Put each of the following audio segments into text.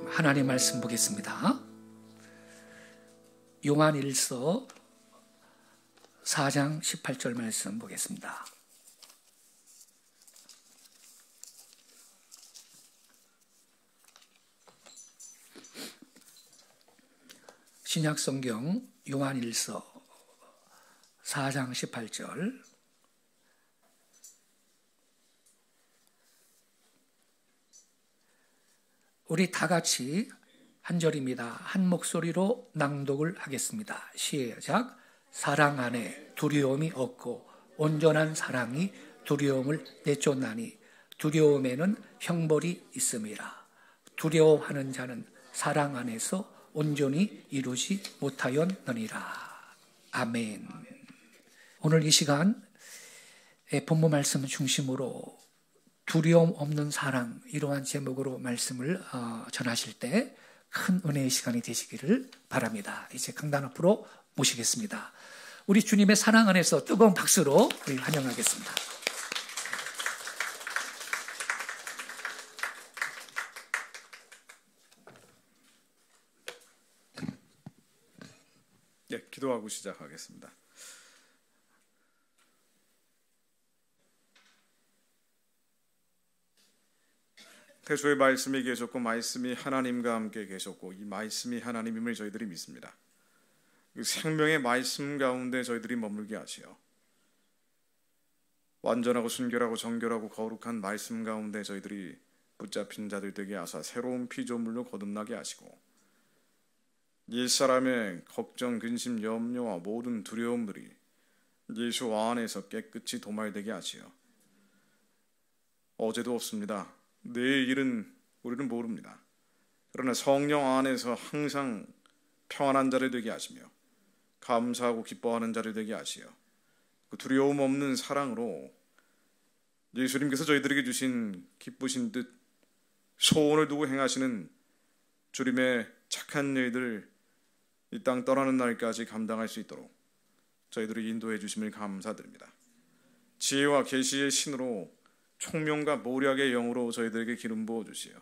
하나님 말씀 보겠습니다. 요한일서 4장 18절 말씀 보겠습니다. 신약성경 요한일서 4장 18절. 우리 다 같이 한 절입니다. 한 목소리로 낭독을 하겠습니다. 시작. 사랑 안에 두려움이 없고 온전한 사랑이 두려움을 내쫓나니 두려움에는 형벌이 있음이라. 두려워하는 자는 사랑 안에서 온전히 이루지 못하였느니라. 아멘. 오늘 이 시간 본문 말씀 중심으로 두려움 없는 사랑, 이러한 제목으로 말씀을 전하실 때 큰 은혜의 시간이 되시기를 바랍니다. 이제 강단 앞으로 모시겠습니다. 우리 주님의 사랑 안에서 뜨거운 박수로 우리 환영하겠습니다. 네, 기도하고 시작하겠습니다. 태초에 말씀이 계셨고 말씀이 하나님과 함께 계셨고 이 말씀이 하나님임을 저희들이 믿습니다. 그 생명의 말씀 가운데 저희들이 머물게 하시어 완전하고 순결하고 정결하고 거룩한 말씀 가운데 저희들이 붙잡힌 자들 되게 하사 새로운 피조물로 거듭나게 하시고 옛사람의 걱정, 근심, 염려와 모든 두려움들이 예수 안에서 깨끗이 도말되게 하시어 어제도 없습니다. 내일 일은 우리는 모릅니다. 그러나 성령 안에서 항상 평안한 자를 되게 하시며 감사하고 기뻐하는 자를 되게 하시어 그 두려움 없는 사랑으로 예수님께서 저희들에게 주신 기쁘신 뜻 소원을 두고 행하시는 주님의 착한 일들 이 땅 떠나는 날까지 감당할 수 있도록 저희들을 인도해 주심을 감사드립니다. 지혜와 계시의 신으로 총명과 모략의 영으로 저희들에게 기름 부어 주시어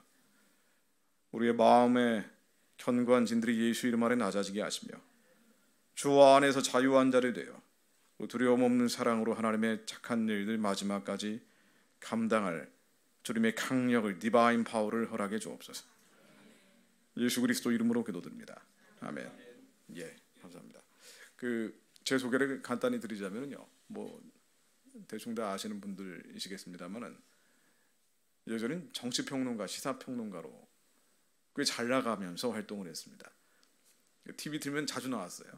우리의 마음에 견고한 진들이 예수 이름 아래 낮아지게 하시며 주 안에서 자유한 자를 되어 두려움 없는 사랑으로 하나님의 착한 일들 마지막까지 감당할 주님의 강력을 디바인 파워를 허락해 주옵소서. 예수 그리스도 이름으로 기도드립니다. 아멘. 예, 감사합니다. 제 소개를 간단히 드리자면요, 대충 다 아시는 분들이시겠습니다만은 예전엔 정치평론가, 시사평론가로 꽤 잘 나가면서 활동을 했습니다. TV 틀면 자주 나왔어요.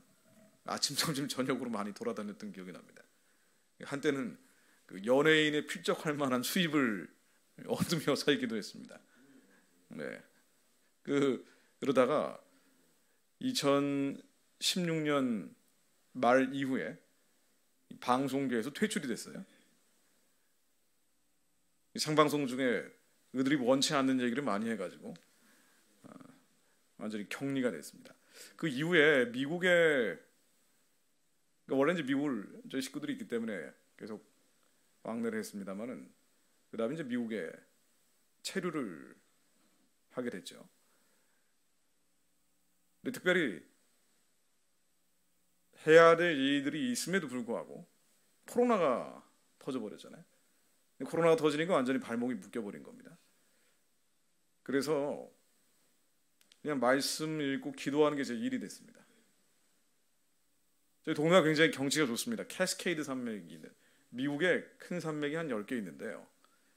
아침, 점심, 저녁으로 많이 돌아다녔던 기억이 납니다. 한때는 연예인에 필적할 만한 수입을 얻으며 살기도 했습니다. 네. 그러다가 2016년 말 이후에 방송계에서 퇴출이 됐어요. 생방송 중에 그들이 원치 않는 얘기를 많이 해가지고 완전히 격리가 됐습니다. 그 이후에 미국에 원래 이제 미국을 저희 식구들이 있기 때문에 계속 왕래를 했습니다만은 그 다음에 이제 미국에 체류를 하게 됐죠. 근데 특별히 해야 될 일들이 있음에도 불구하고 코로나가 터져버렸잖아요. 코로나가 터지니까 완전히 발목이 묶여버린 겁니다. 그래서 그냥 말씀 읽고 기도하는 게 제 일이 됐습니다. 저희 동네가 굉장히 경치가 좋습니다. 캐스케이드 산맥이 있는 미국에 큰 산맥이 한 10개 있는데요.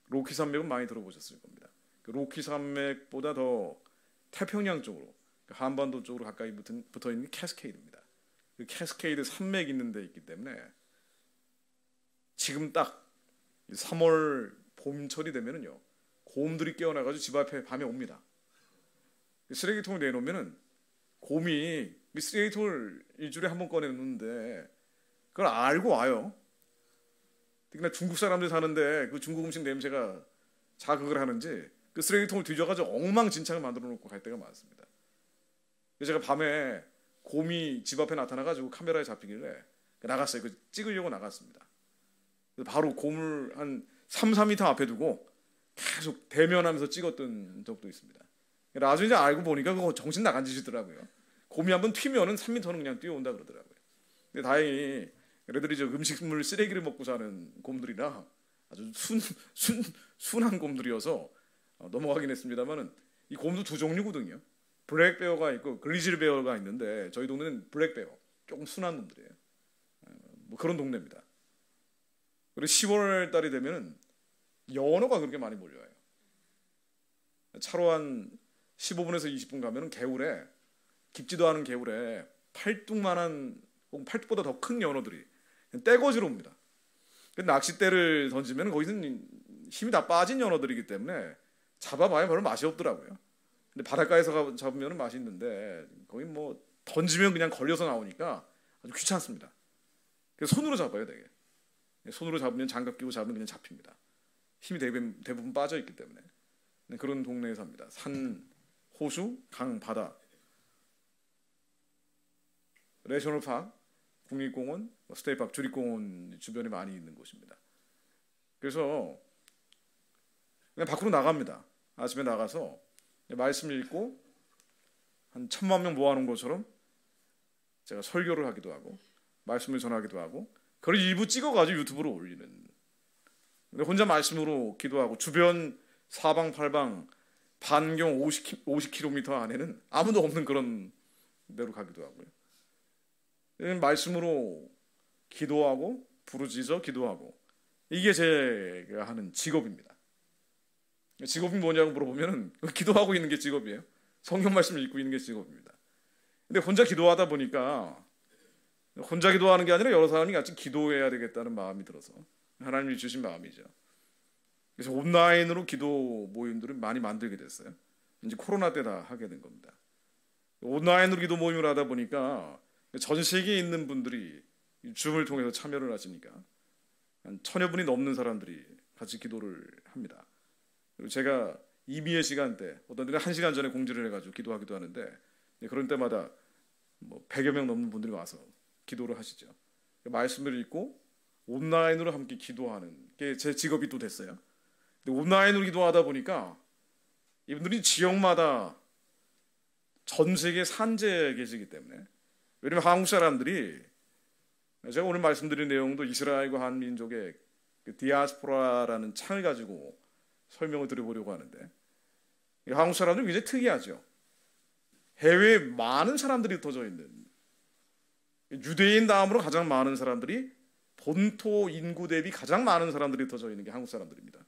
로키 산맥은 많이 들어보셨을 겁니다. 그 로키 산맥보다 더 태평양 쪽으로 한반도 쪽으로 가까이 붙어있는 캐스케이드입니다. 그 캐스케이드 산맥이 있는 데 있기 때문에 지금 딱 3월 봄철이 되면은요 곰들이 깨어나가지고 집 앞에 밤에 옵니다. 쓰레기통을 내놓으면은 곰이 쓰레기통을 일주일에 한 번 꺼내놓는데 그걸 알고 와요. 특히나 중국 사람들 사는데 그 중국 음식 냄새가 자극을 하는지 그 쓰레기통을 뒤져가지고 엉망진창을 만들어 놓고 갈 때가 많습니다. 그래서 제가 밤에 곰이 집 앞에 나타나가지고 카메라에 잡히길래 나갔어요. 찍으려고 나갔습니다. 바로 곰을 한 3, 4m 앞에 두고 계속 대면하면서 찍었던 적도 있습니다. 나중에 이제 알고 보니까 그거 정신 나간 짓이더라고요. 곰이 한번 튀면은 3m는 그냥 뛰어온다 그러더라고요. 근데 다행히 얘네들이 저 음식물 쓰레기를 먹고 사는 곰들이라 아주 순한 곰들이어서 넘어가긴 했습니다만은 이 곰도 두 종류거든요. 블랙베어가 있고 글리즐 베어가 있는데 저희 동네는 블랙베어, 조금 순한 놈들이에요. 뭐 그런 동네입니다. 그리고 10월 달이 되면은 연어가 그렇게 많이 몰려와요. 차로 한 15분에서 20분 가면은 개울에, 깊지도 않은 개울에 팔뚝만한, 혹은 팔뚝보다 더 큰 연어들이 떼거지로 옵니다. 낚싯대를 던지면 거기서는 힘이 다 빠진 연어들이기 때문에 잡아봐야 별로 맛이 없더라고요. 근데 바닷가에서 잡으면 맛이 있는데 거기 뭐 던지면 그냥 걸려서 나오니까 아주 귀찮습니다. 그래서 손으로 잡아요, 되게. 손으로 잡으면 장갑 끼고 잡으면 그냥 잡힙니다. 힘이 대부분 빠져 있기 때문에. 그런 동네에 삽니다. 산, 호수, 강, 바다, 내셔널 파크, 국립공원, 스테이트파크, 주립공원 주변에 많이 있는 곳입니다. 그래서 그냥 밖으로 나갑니다. 아침에 나가서 말씀 읽고 한 1000만 명 모아놓은 것처럼 제가 설교를 하기도 하고 말씀을 전하기도 하고 그걸 일부 찍어가지고 유튜브로 올리는. 근데 혼자 말씀으로 기도하고 주변 사방팔방 반경 50km 안에는 아무도 없는 그런 데로 가기도 하고요. 말씀으로 기도하고 부르짖어 기도하고 이게 제가 하는 직업입니다. 직업이 뭐냐고 물어보면 기도하고 있는 게 직업이에요. 성경 말씀을 읽고 있는 게 직업입니다. 근데 혼자 기도하다 보니까 혼자 기도하는 게 아니라 여러 사람이 같이 기도해야 되겠다는 마음이 들어서 하나님이 주신 마음이죠. 그래서 온라인으로 기도 모임들을 많이 만들게 됐어요. 이제 코로나 때 다 하게 된 겁니다. 온라인으로 기도 모임을 하다 보니까 전 세계에 있는 분들이 줌을 통해서 참여를 하시니까 한 1000여 분이 넘는 사람들이 같이 기도를 합니다. 그리고 제가 임의의 시간대, 어떤 데는 1시간 전에 공지를 해가지고 기도하기도 하는데 그런 때마다 뭐 100여 명 넘는 분들이 와서 기도를 하시죠. 말씀을 읽고 온라인으로 함께 기도하는 게 제 직업이 또 됐어요. 근데 온라인으로 기도하다 보니까 이분들이 지역마다 전 세계 산지에 계시기 때문에, 왜냐하면 한국 사람들이, 제가 오늘 말씀드린 내용도 이스라엘과 한민족의 그 디아스포라라는 창을 가지고 설명을 드려보려고 하는데, 한국 사람들은 굉장히 특이하죠. 해외에 많은 사람들이 흩어져 있는, 유대인 다음으로 가장 많은 사람들이, 본토 인구 대비 가장 많은 사람들이 흩어져 있는 게 한국 사람들입니다.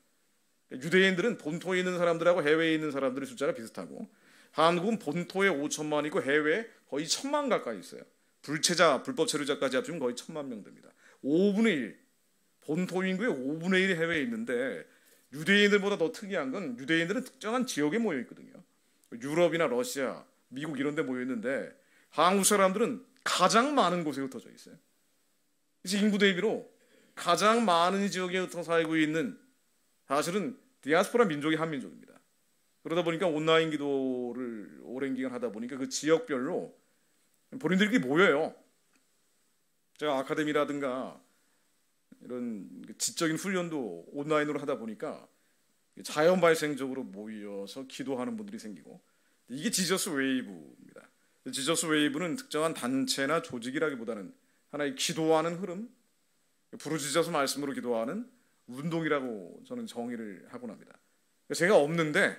유대인들은 본토에 있는 사람들하고 해외에 있는 사람들의 숫자가 비슷하고, 한국은 본토에 5천만 있고 해외에 거의 1000만 가까이 있어요. 불체자, 불법 체류자까지 합치면 거의 1000만 명 됩니다. 5분의 1, 본토 인구의 5분의 1이 해외에 있는데, 유대인들보다 더 특이한 건 유대인들은 특정한 지역에 모여 있거든요. 유럽이나 러시아, 미국 이런 데 모여 있는데 한국 사람들은 가장 많은 곳에 흩어져 있어요. 그래서 인구 대비로 가장 많은 지역에 흩어져 살고 있는, 사실은 디아스포라 민족이 한민족입니다. 그러다 보니까 온라인 기도를 오랜 기간 하다 보니까 그 지역별로 본인들끼리 모여요. 제가 아카데미라든가 이런 지적인 훈련도 온라인으로 하다 보니까 자연 발생적으로 모여서 기도하는 분들이 생기고, 이게 지저스 웨이브입니다. 지저스 웨이브는 특정한 단체나 조직이라기보다는 하나의 기도하는 흐름, 부르짖어서 말씀으로 기도하는 운동이라고 저는 정의를 하곤 합니다. 제가 없는데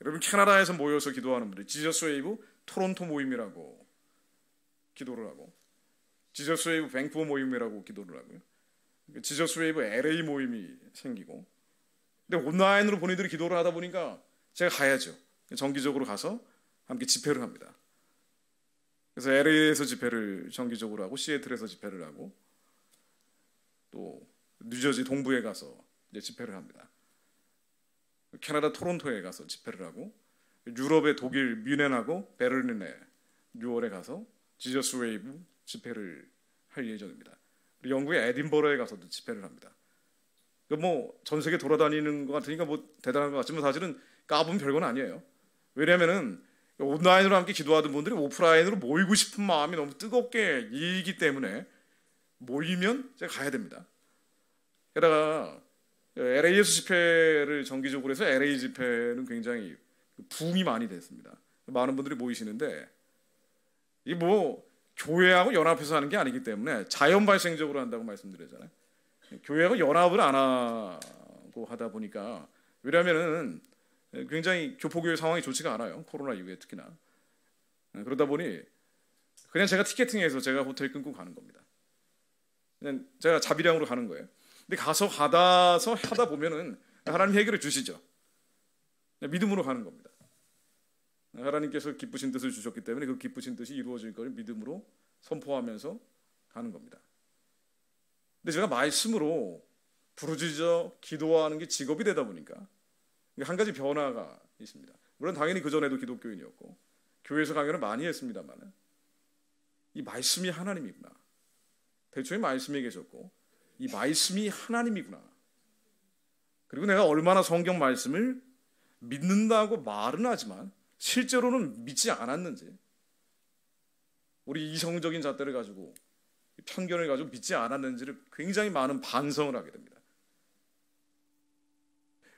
여러분 캐나다에서 모여서 기도하는 분들, 지저스 웨이브 토론토 모임이라고 기도를 하고, 지저스 웨이브 밴쿠버 모임이라고 기도를 하고요. 지저스 웨이브 LA 모임이 생기고, 근데 온라인으로 본인들이 기도를 하다 보니까 제가 가야죠. 정기적으로 가서 함께 집회를 합니다. 그래서 LA에서 집회를 정기적으로 하고, 시애틀에서 집회를 하고, 또 뉴저지 동부에 가서 이제 집회를 합니다. 캐나다 토론토에 가서 집회를 하고, 유럽의 독일 뮌헨하고 베를린에 6월에 가서 지저스 웨이브 집회를 할 예정입니다. 영국의 에딘버러에 가서도 집회를 합니다. 뭐 전 세계 돌아다니는 것 같으니까 뭐 대단한 것 같지만 사실은 까보면 별건 아니에요. 왜냐하면은 온라인으로 함께 기도하던 분들이 오프라인으로 모이고 싶은 마음이 너무 뜨겁게 일기 때문에 모이면 제가 가야 됩니다. 게다가 LA에서 집회를 정기적으로 해서 LA 집회는 굉장히 붐이 많이 됐습니다. 많은 분들이 모이시는데 이게 뭐 교회하고 연합해서 하는 게 아니기 때문에 자연 발생적으로 한다고 말씀드렸잖아요. 교회하고 연합을 안 하고 하다 보니까, 왜냐하면은 굉장히 교포교회 상황이 좋지가 않아요. 코로나 이후에 특히나. 그러다 보니 그냥 제가 티켓팅해서 제가 호텔 끊고 가는 겁니다. 그냥 제가 자비량으로 가는 거예요. 근데 가서 하다 보면은 하나님 해결해 주시죠. 믿음으로 가는 겁니다. 하나님께서 기쁘신 뜻을 주셨기 때문에 그 기쁘신 뜻이 이루어질 것을 믿음으로 선포하면서 가는 겁니다. 근데 제가 말씀으로 부르짖어 기도하는 게 직업이 되다 보니까 한 가지 변화가 있습니다. 물론 당연히 그전에도 기독교인이었고 교회에서 강연을 많이 했습니다만, 이 말씀이 하나님이구나. 대초에 말씀이 계셨고 이 말씀이 하나님이구나. 그리고 내가 얼마나 성경 말씀을 믿는다고 말은 하지만 실제로는 믿지 않았는지, 우리 이성적인 잣대를 가지고 편견을 가지고 믿지 않았는지를 굉장히 많은 반성을 하게 됩니다.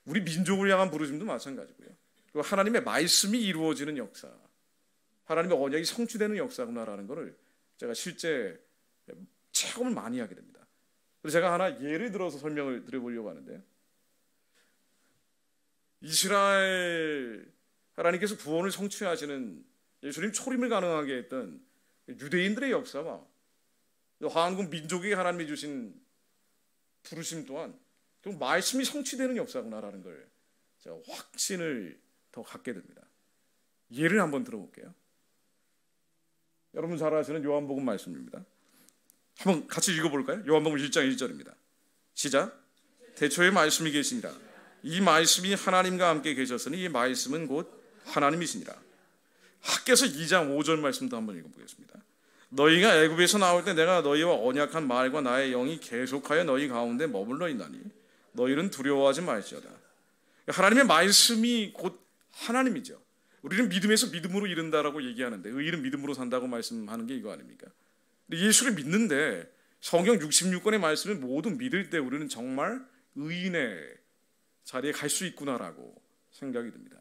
우리 민족을 향한 부르심도 마찬가지고요. 그리고 하나님의 말씀이 이루어지는 역사, 하나님의 언약이 성취되는 역사구나라는 것을 제가 실제 체험을 많이 하게 됩니다. 그래서 제가 하나 예를 들어서 설명을 드려보려고 하는데요. 이스라엘 하나님께서 구원을 성취하시는 예수님 초림을 가능하게 했던 유대인들의 역사와 한국 민족에게 하나님이 주신 부르심 또한 결국 말씀이 성취되는 역사구나라는 걸 제가 확신을 더 갖게 됩니다. 예를 한번 들어볼게요. 여러분 잘 아시는 요한복음 말씀입니다. 한번 같이 읽어볼까요? 요한복음 1장 1절입니다. 시작. 대초에 말씀이 계시니라. 이 말씀이 하나님과 함께 계셨으니 이 말씀은 곧 하나님이시니라. 학개서 2장 5절 말씀도 한번 읽어보겠습니다. 너희가 애굽에서 나올 때 내가 너희와 언약한 말과 나의 영이 계속하여 너희 가운데 머물러 있나니 너희는 두려워하지 말지어다. 하나님의 말씀이 곧 하나님이죠. 우리는 믿음에서 믿음으로 이른다라고 얘기하는데 의인은 믿음으로 산다고 말씀하는 게 이거 아닙니까? 예수를 믿는데 성경 66권의 말씀을 모두 믿을 때 우리는 정말 의인의 자리에 갈 수 있구나라고 생각이 듭니다.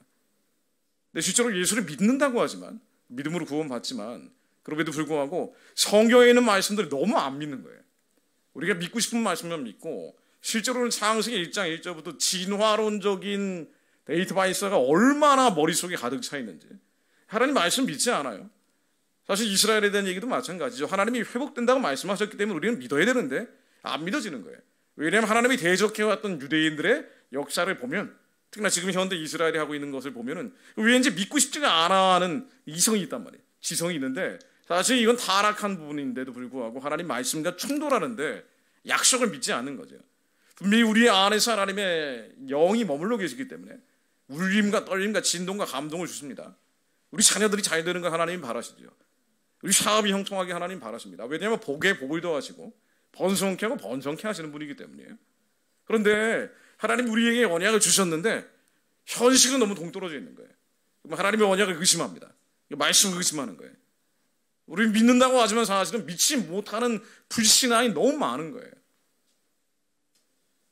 근데 실제로 예수를 믿는다고 하지만, 믿음으로 구원받지만, 그럼에도 불구하고 성경에 있는 말씀들을 너무 안 믿는 거예요. 우리가 믿고 싶은 말씀만 믿고 실제로는 창세기 1장 1절부터 진화론적인 데이터베이스가 얼마나 머릿속에 가득 차 있는지 하나님 말씀 믿지 않아요. 사실 이스라엘에 대한 얘기도 마찬가지죠. 하나님이 회복된다고 말씀하셨기 때문에 우리는 믿어야 되는데 안 믿어지는 거예요. 왜냐하면 하나님이 대적해왔던 유대인들의 역사를 보면, 특히나 지금 현대 이스라엘이 하고 있는 것을 보면은 왠지 믿고 싶지가 않아 하는 이성이 있단 말이에요. 지성이 있는데 사실 이건 타락한 부분인데도 불구하고 하나님 말씀과 충돌하는데 약속을 믿지 않는 거죠. 분명히 우리 안에서 하나님의 영이 머물러 계시기 때문에 울림과 떨림과 진동과 감동을 주십니다. 우리 자녀들이 잘 되는 걸 하나님이 바라시죠. 우리 사업이 형통하게 하나님 바라십니다. 왜냐하면 복에 복을 더하시고 번성케 하고 번성케 하시는 분이기 때문이에요. 그런데 하나님 우리에게 언약을 주셨는데 현실은 너무 동떨어져 있는 거예요. 하나님의 언약을 의심합니다. 말씀을 의심하는 거예요. 우리는 믿는다고 하지만 사실은 믿지 못하는 불신앙이 너무 많은 거예요.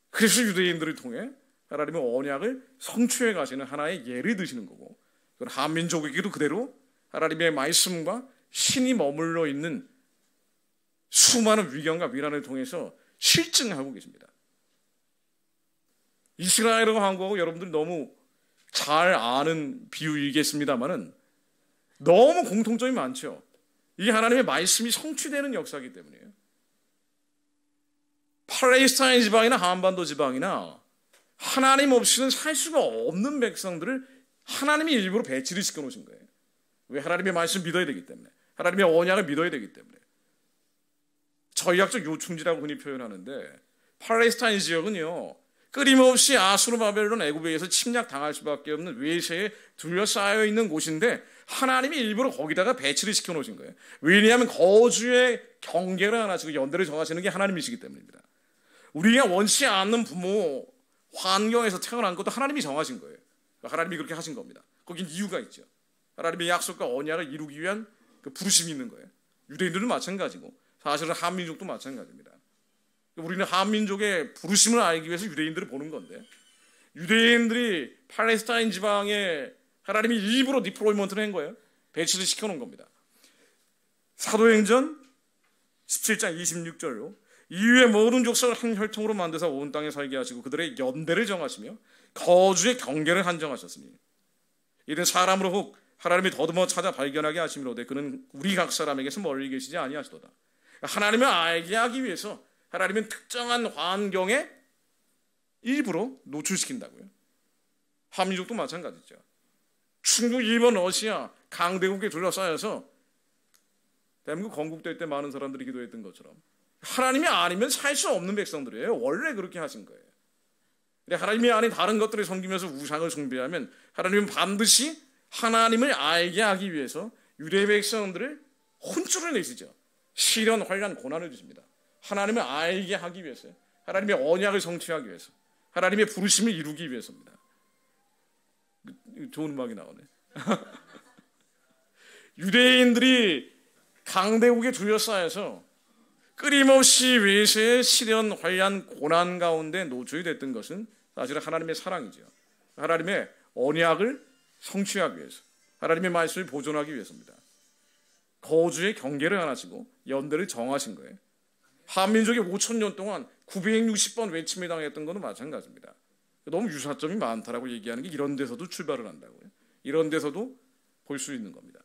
그래서 유대인들을 통해 하나님의 언약을 성취해 가시는 하나의 예를 드시는 거고, 그건 한민족에게도 그대로 하나님의 말씀과 신이 머물러 있는 수많은 위경과 위난을 통해서 실증하고 계십니다. 이스라엘과 한국하고 여러분들이 너무 잘 아는 비유이겠습니다만은 너무 공통점이 많죠. 이게 하나님의 말씀이 성취되는 역사이기 때문이에요. 팔레스타인 지방이나 한반도 지방이나 하나님 없이는 살 수가 없는 백성들을 하나님이 일부러 배치를 시켜놓으신 거예요. 왜? 하나님의 말씀을 믿어야 되기 때문에, 하나님의 언약을 믿어야 되기 때문에. 전략적 요충지라고 흔히 표현하는데 팔레스타인 지역은요, 끊임없이 아수르 바벨론 애굽에 의해서 침략당할 수밖에 없는 외세에 둘러싸여 있는 곳인데 하나님이 일부러 거기다가 배치를 시켜놓으신 거예요. 왜냐하면 거주의 경계를 하나시고 연대를 정하시는 게 하나님이시기 때문입니다. 우리가 원치 않는 부모 환경에서 태어난 것도 하나님이 정하신 거예요. 하나님이 그렇게 하신 겁니다. 거긴 이유가 있죠. 하나님의 약속과 언약을 이루기 위한 그 부르심이 있는 거예요. 유대인들은 마찬가지고 사실은 한민족도 마찬가지입니다. 우리는 한민족의 부르심을 알기 위해서 유대인들을 보는 건데, 유대인들이 팔레스타인 지방에 하나님이 일부러 디플로이먼트를 한 거예요. 배치를 시켜놓은 겁니다. 사도행전 17장 26절로 이후에 모든 족속을 한 혈통으로 만드사 온 땅에 살게 하시고 그들의 연대를 정하시며 거주의 경계를 한정하셨으니 이는 사람으로 혹 하나님이 더듬어 찾아 발견하게 하심이로되 그는 우리 각 사람에게서 멀리 계시지 아니하시도다. 하나님을 알게 하기 위해서 하나님은 특정한 환경에 일부러 노출시킨다고요. 한민족도 마찬가지죠. 중국, 일본, 러시아 강대국에 둘러싸여서 대한민국 건국될 때 많은 사람들이 기도했던 것처럼 하나님이 아니면 살 수 없는 백성들이에요. 원래 그렇게 하신 거예요. 하나님이 아닌 다른 것들을 섬기면서 우상을 숭배하면 하나님은 반드시 하나님을 알게 하기 위해서 유대 백성들을 혼쭐을 내시죠. 시련, 환난, 고난을 주십니다. 하나님을 알게 하기 위해서요. 하나님의 언약을 성취하기 위해서, 하나님의 부르심을 이루기 위해서입니다. 좋은 음악이 나오네. 유대인들이 강대국에 둘러싸여서 끊임없이 외세의 시련, 환난, 고난 가운데 노출이 됐던 것은 사실 하나님의 사랑이죠. 하나님의 언약을 성취하기 위해서, 하나님의 말씀을 보존하기 위해서입니다. 거주의 경계를 하시고 연대를 정하신 거예요. 한민족이 5,000년 동안 960번 외침을 당했던 것도 마찬가지입니다. 너무 유사점이 많다라고 얘기하는 게 이런 데서도 출발을 한다고요. 이런 데서도 볼 수 있는 겁니다.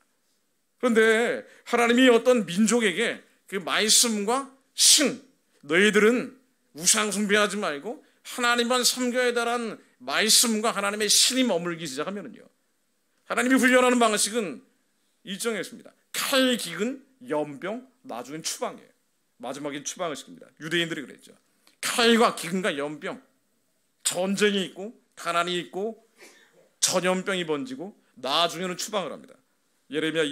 그런데 하나님이 어떤 민족에게 그 말씀과 신, 너희들은 우상 숭배하지 말고 하나님만 섬겨야 달한 말씀과 하나님의 신이 머물기 시작하면은요, 하나님이 훈련하는 방식은 일정했습니다. 칼, 기근, 연병, 나중엔 추방이에요. 마지막엔 추방을 시킵니다. 유대인들이 그랬죠. 칼과 기근과 연병, 전쟁이 있고 가난이 있고 전염병이 번지고 나중에는 추방을 합니다. 예레미야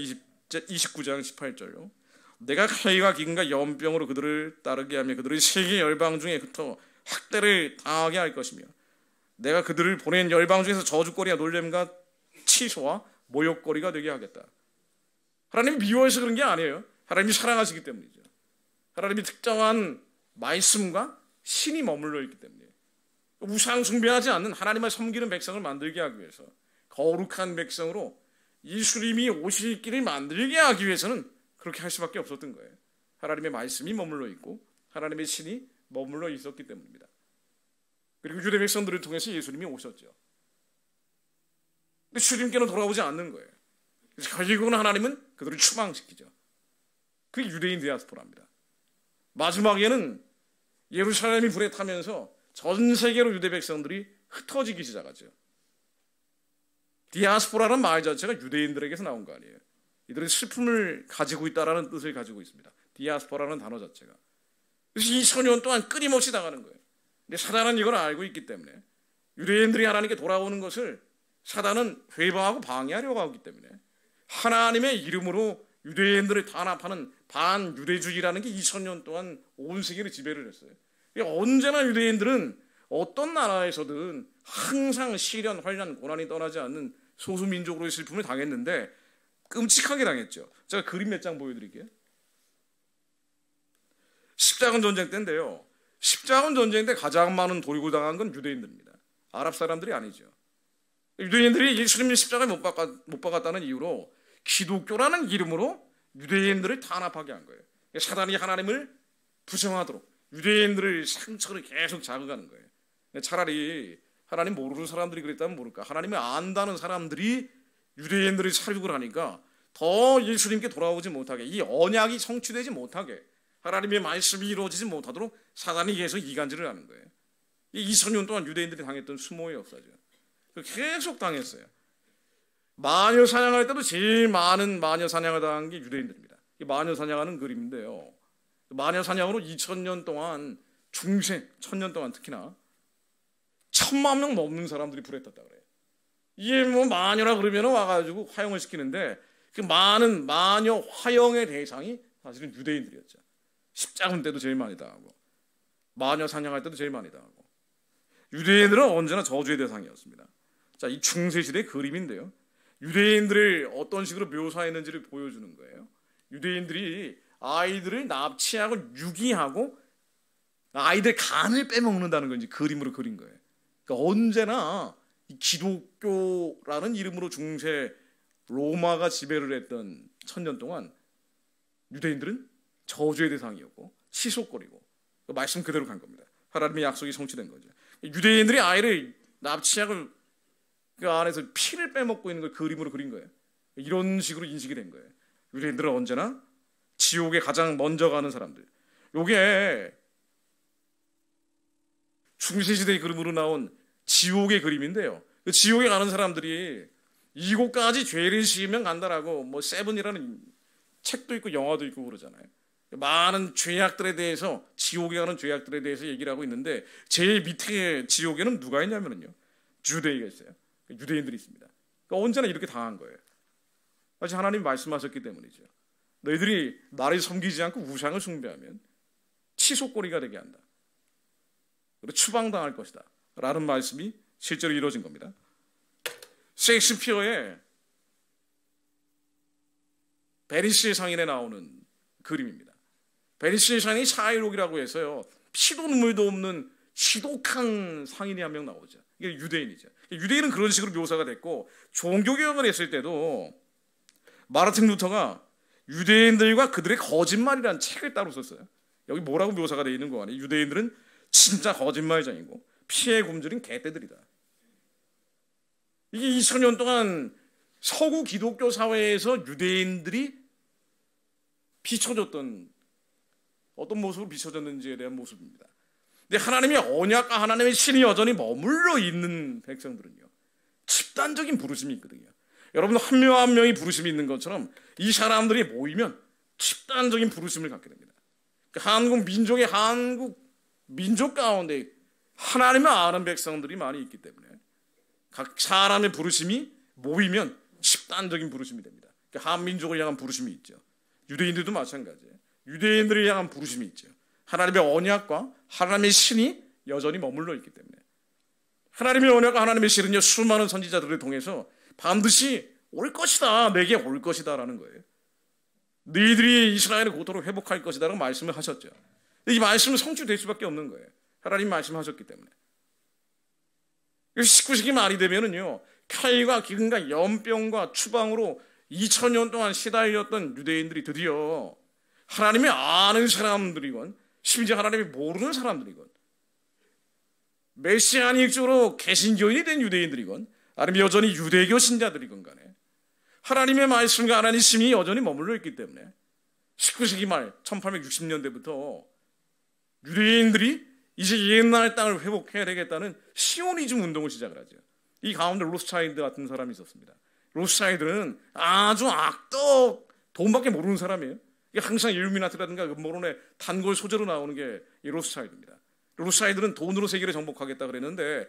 29장 18절로 내가 칼과 기근과 연병으로 그들을 따르게 하며 그들을 세계 열방 중에 흩어 학대를 당하게 할 것이며 내가 그들을 보낸 열방 중에서 저주거리와 놀림과 치소와 모욕거리가 되게 하겠다. 하나님이 미워해서 그런 게 아니에요. 하나님이 사랑하시기 때문이죠. 하나님이 특정한 말씀과 신이 머물러 있기 때문이에요. 우상 숭배하지 않는 하나님을 섬기는 백성을 만들게 하기 위해서, 거룩한 백성으로 예수님이 오실 길을 만들게 하기 위해서는 그렇게 할 수밖에 없었던 거예요. 하나님의 말씀이 머물러 있고 하나님의 신이 머물러 있었기 때문입니다. 그리고 유대 백성들을 통해서 예수님이 오셨죠. 근데 주님께는 돌아오지 않는 거예요. 그래서 결국은 하나님은 그들을 추방시키죠. 그게 유대인 디아스포라입니다. 마지막에는 예루살렘이 불에 타면서 전 세계로 유대 백성들이 흩어지기 시작하죠. 디아스포라는 말 자체가 유대인들에게서 나온 거 아니에요. 이들은 슬픔을 가지고 있다라는 뜻을 가지고 있습니다. 디아스포라는 단어 자체가. 그래서 2000년 동안 끊임없이 당하는 거예요. 근데 사단은 이걸 알고 있기 때문에 유대인들이 하나님께 돌아오는 것을 사단은 회방하고 방해하려고 하기 때문에 하나님의 이름으로 유대인들을 탄압하는 반유대주의라는 게 2000년 동안 온 세계를 지배를 했어요. 언제나 유대인들은 어떤 나라에서든 항상 시련, 환난, 고난이 떠나지 않는 소수민족으로의 슬픔을 당했는데 끔찍하게 당했죠. 제가 그림 몇 장 보여드릴게요. 십자군 전쟁 때인데요. 십자군 전쟁 때 가장 많은 도륙을 당한 건 유대인들입니다. 아랍 사람들이 아니죠. 유대인들이 예수님의 십자가에 못 박았다는 이유로 기독교라는 이름으로 유대인들을 탄압하게 한 거예요. 사단이 하나님을 부정하도록 유대인들을 상처를 계속 자극하는 거예요. 차라리 하나님 모르는 사람들이 그랬다면 모를까, 하나님을 안다는 사람들이 유대인들을 살육을 하니까 더 예수님께 돌아오지 못하게, 이 언약이 성취되지 못하게, 하나님의 말씀이 이루어지지 못하도록 사단이 계속 이간질을 하는 거예요. 이 2000년 동안 유대인들이 당했던 수모의 역사죠. 계속 당했어요. 마녀 사냥할 때도 제일 많은 마녀 사냥을 당한 게 유대인들입니다. 이 마녀 사냥하는 그림인데요. 마녀 사냥으로 2000년 동안 중세, 1000년 동안 특히나 1000만 명 넘는 사람들이 불에 탔다 그래요. 이게 뭐 마녀라 그러면 와가지고 화형을 시키는데 그 많은 마녀 화형의 대상이 사실은 유대인들이었죠. 십자군 때도 제일 많이 당하고 마녀 사냥할 때도 제일 많이 당하고 유대인들은 언제나 저주의 대상이었습니다. 자, 이 중세시대의 그림인데요. 유대인들을 어떤 식으로 묘사했는지를 보여주는 거예요. 유대인들이 아이들을 납치하고 유기하고 아이들 간을 빼먹는다는 걸 이제 그림으로 그린 거예요. 그러니까 언제나 이 기독교라는 이름으로 중세 로마가 지배를 했던 1000년 동안 유대인들은 저주의 대상이었고 시속거리고 말씀 그대로 간 겁니다. 하나님의 약속이 성취된 거죠. 유대인들이 아이를 납치하고 그 안에서 피를 빼먹고 있는 걸 그림으로 그린 거예요. 이런 식으로 인식이 된 거예요. 유대인들은 언제나 지옥에 가장 먼저 가는 사람들. 요게 중세시대의 그림으로 나온 지옥의 그림인데요. 그 지옥에 가는 사람들이 이곳까지 죄를 지으면 간다라고 뭐 세븐이라는 책도 있고 영화도 있고 그러잖아요. 많은 죄악들에 대해서, 지옥에 가는 죄악들에 대해서 얘기를 하고 있는데 제일 밑에 지옥에는 누가 있냐면요, 유대인이 있어요. 유대인들이 있습니다. 그러니까 언제나 이렇게 당한 거예요. 마치 하나님 말씀하셨기 때문이죠. 너희들이 나를 섬기지 않고 우상을 숭배하면 치솟거리가 되게 한다. 그리고 추방당할 것이다 라는 말씀이 실제로 이루어진 겁니다. 셰익스피어의 베니스의 상인에 나오는 그림입니다. 베니스의 상인이 샤일록이라고 해서요, 피도 눈물도 없는 지독한 상인이 한 명 나오죠. 이게 유대인이죠. 유대인은 그런 식으로 묘사가 됐고, 종교개혁을 했을 때도 마르틴 루터가 유대인들과 그들의 거짓말이라는 책을 따로 썼어요. 여기 뭐라고 묘사가 되어 있는 거 아니에요? 유대인들은 진짜 거짓말장이고 피의 굶주린 개떼들이다. 이게 2000년 동안 서구 기독교 사회에서 유대인들이 비춰졌던, 어떤 모습으로 비춰졌는지에 대한 모습입니다. 근데 하나님의 언약과 하나님의 신이 여전히 머물러 있는 백성들은요, 집단적인 부르심이 있거든요. 여러분 한 명 한 명이 부르심이 있는 것처럼 이 사람들이 모이면 집단적인 부르심을 갖게 됩니다. 한국 민족의 한국 민족 가운데 하나님을 아는 백성들이 많이 있기 때문에 각 사람의 부르심이 모이면 집단적인 부르심이 됩니다. 한민족을 향한 부르심이 있죠. 유대인들도 마찬가지예요. 유대인들을 향한 부르심이 있죠. 하나님의 언약과 하나님의 신이 여전히 머물러 있기 때문에 하나님의 언약과 하나님의 신은요, 수많은 선지자들을 통해서 반드시 올 것이다, 내게 올 것이다 라는 거예요. 너희들이 이스라엘의 고토를 회복할 것이다 라고 말씀을 하셨죠. 이 말씀은 성취될 수밖에 없는 거예요. 하나님 말씀하셨기 때문에. 19세기 말이 되면은요, 칼과 기근과 연병과 추방으로 2000년 동안 시달렸던 유대인들이 드디어 하나님이 아는 사람들이건 심지어 하나님이 모르는 사람들이건 메시아닉적으로 개신교인이 된 유대인들이건 아니면 여전히 유대교 신자들이건 간에 하나님의 말씀과 하나님의 심이 여전히 머물러 있기 때문에 19세기 말 1860년대부터 유대인들이 이제 옛날 땅을 회복해야 되겠다는 시오니즘 운동을 시작을 하죠. 이 가운데 로스차일드 같은 사람이 있었습니다. 로스차일드는 아주 악덕, 돈밖에 모르는 사람이에요. 항상 일루미나티라든가 음모론의 단골 소재로 나오는 게 이 로스차일드입니다. 로스차일드는 돈으로 세계를 정복하겠다 그랬는데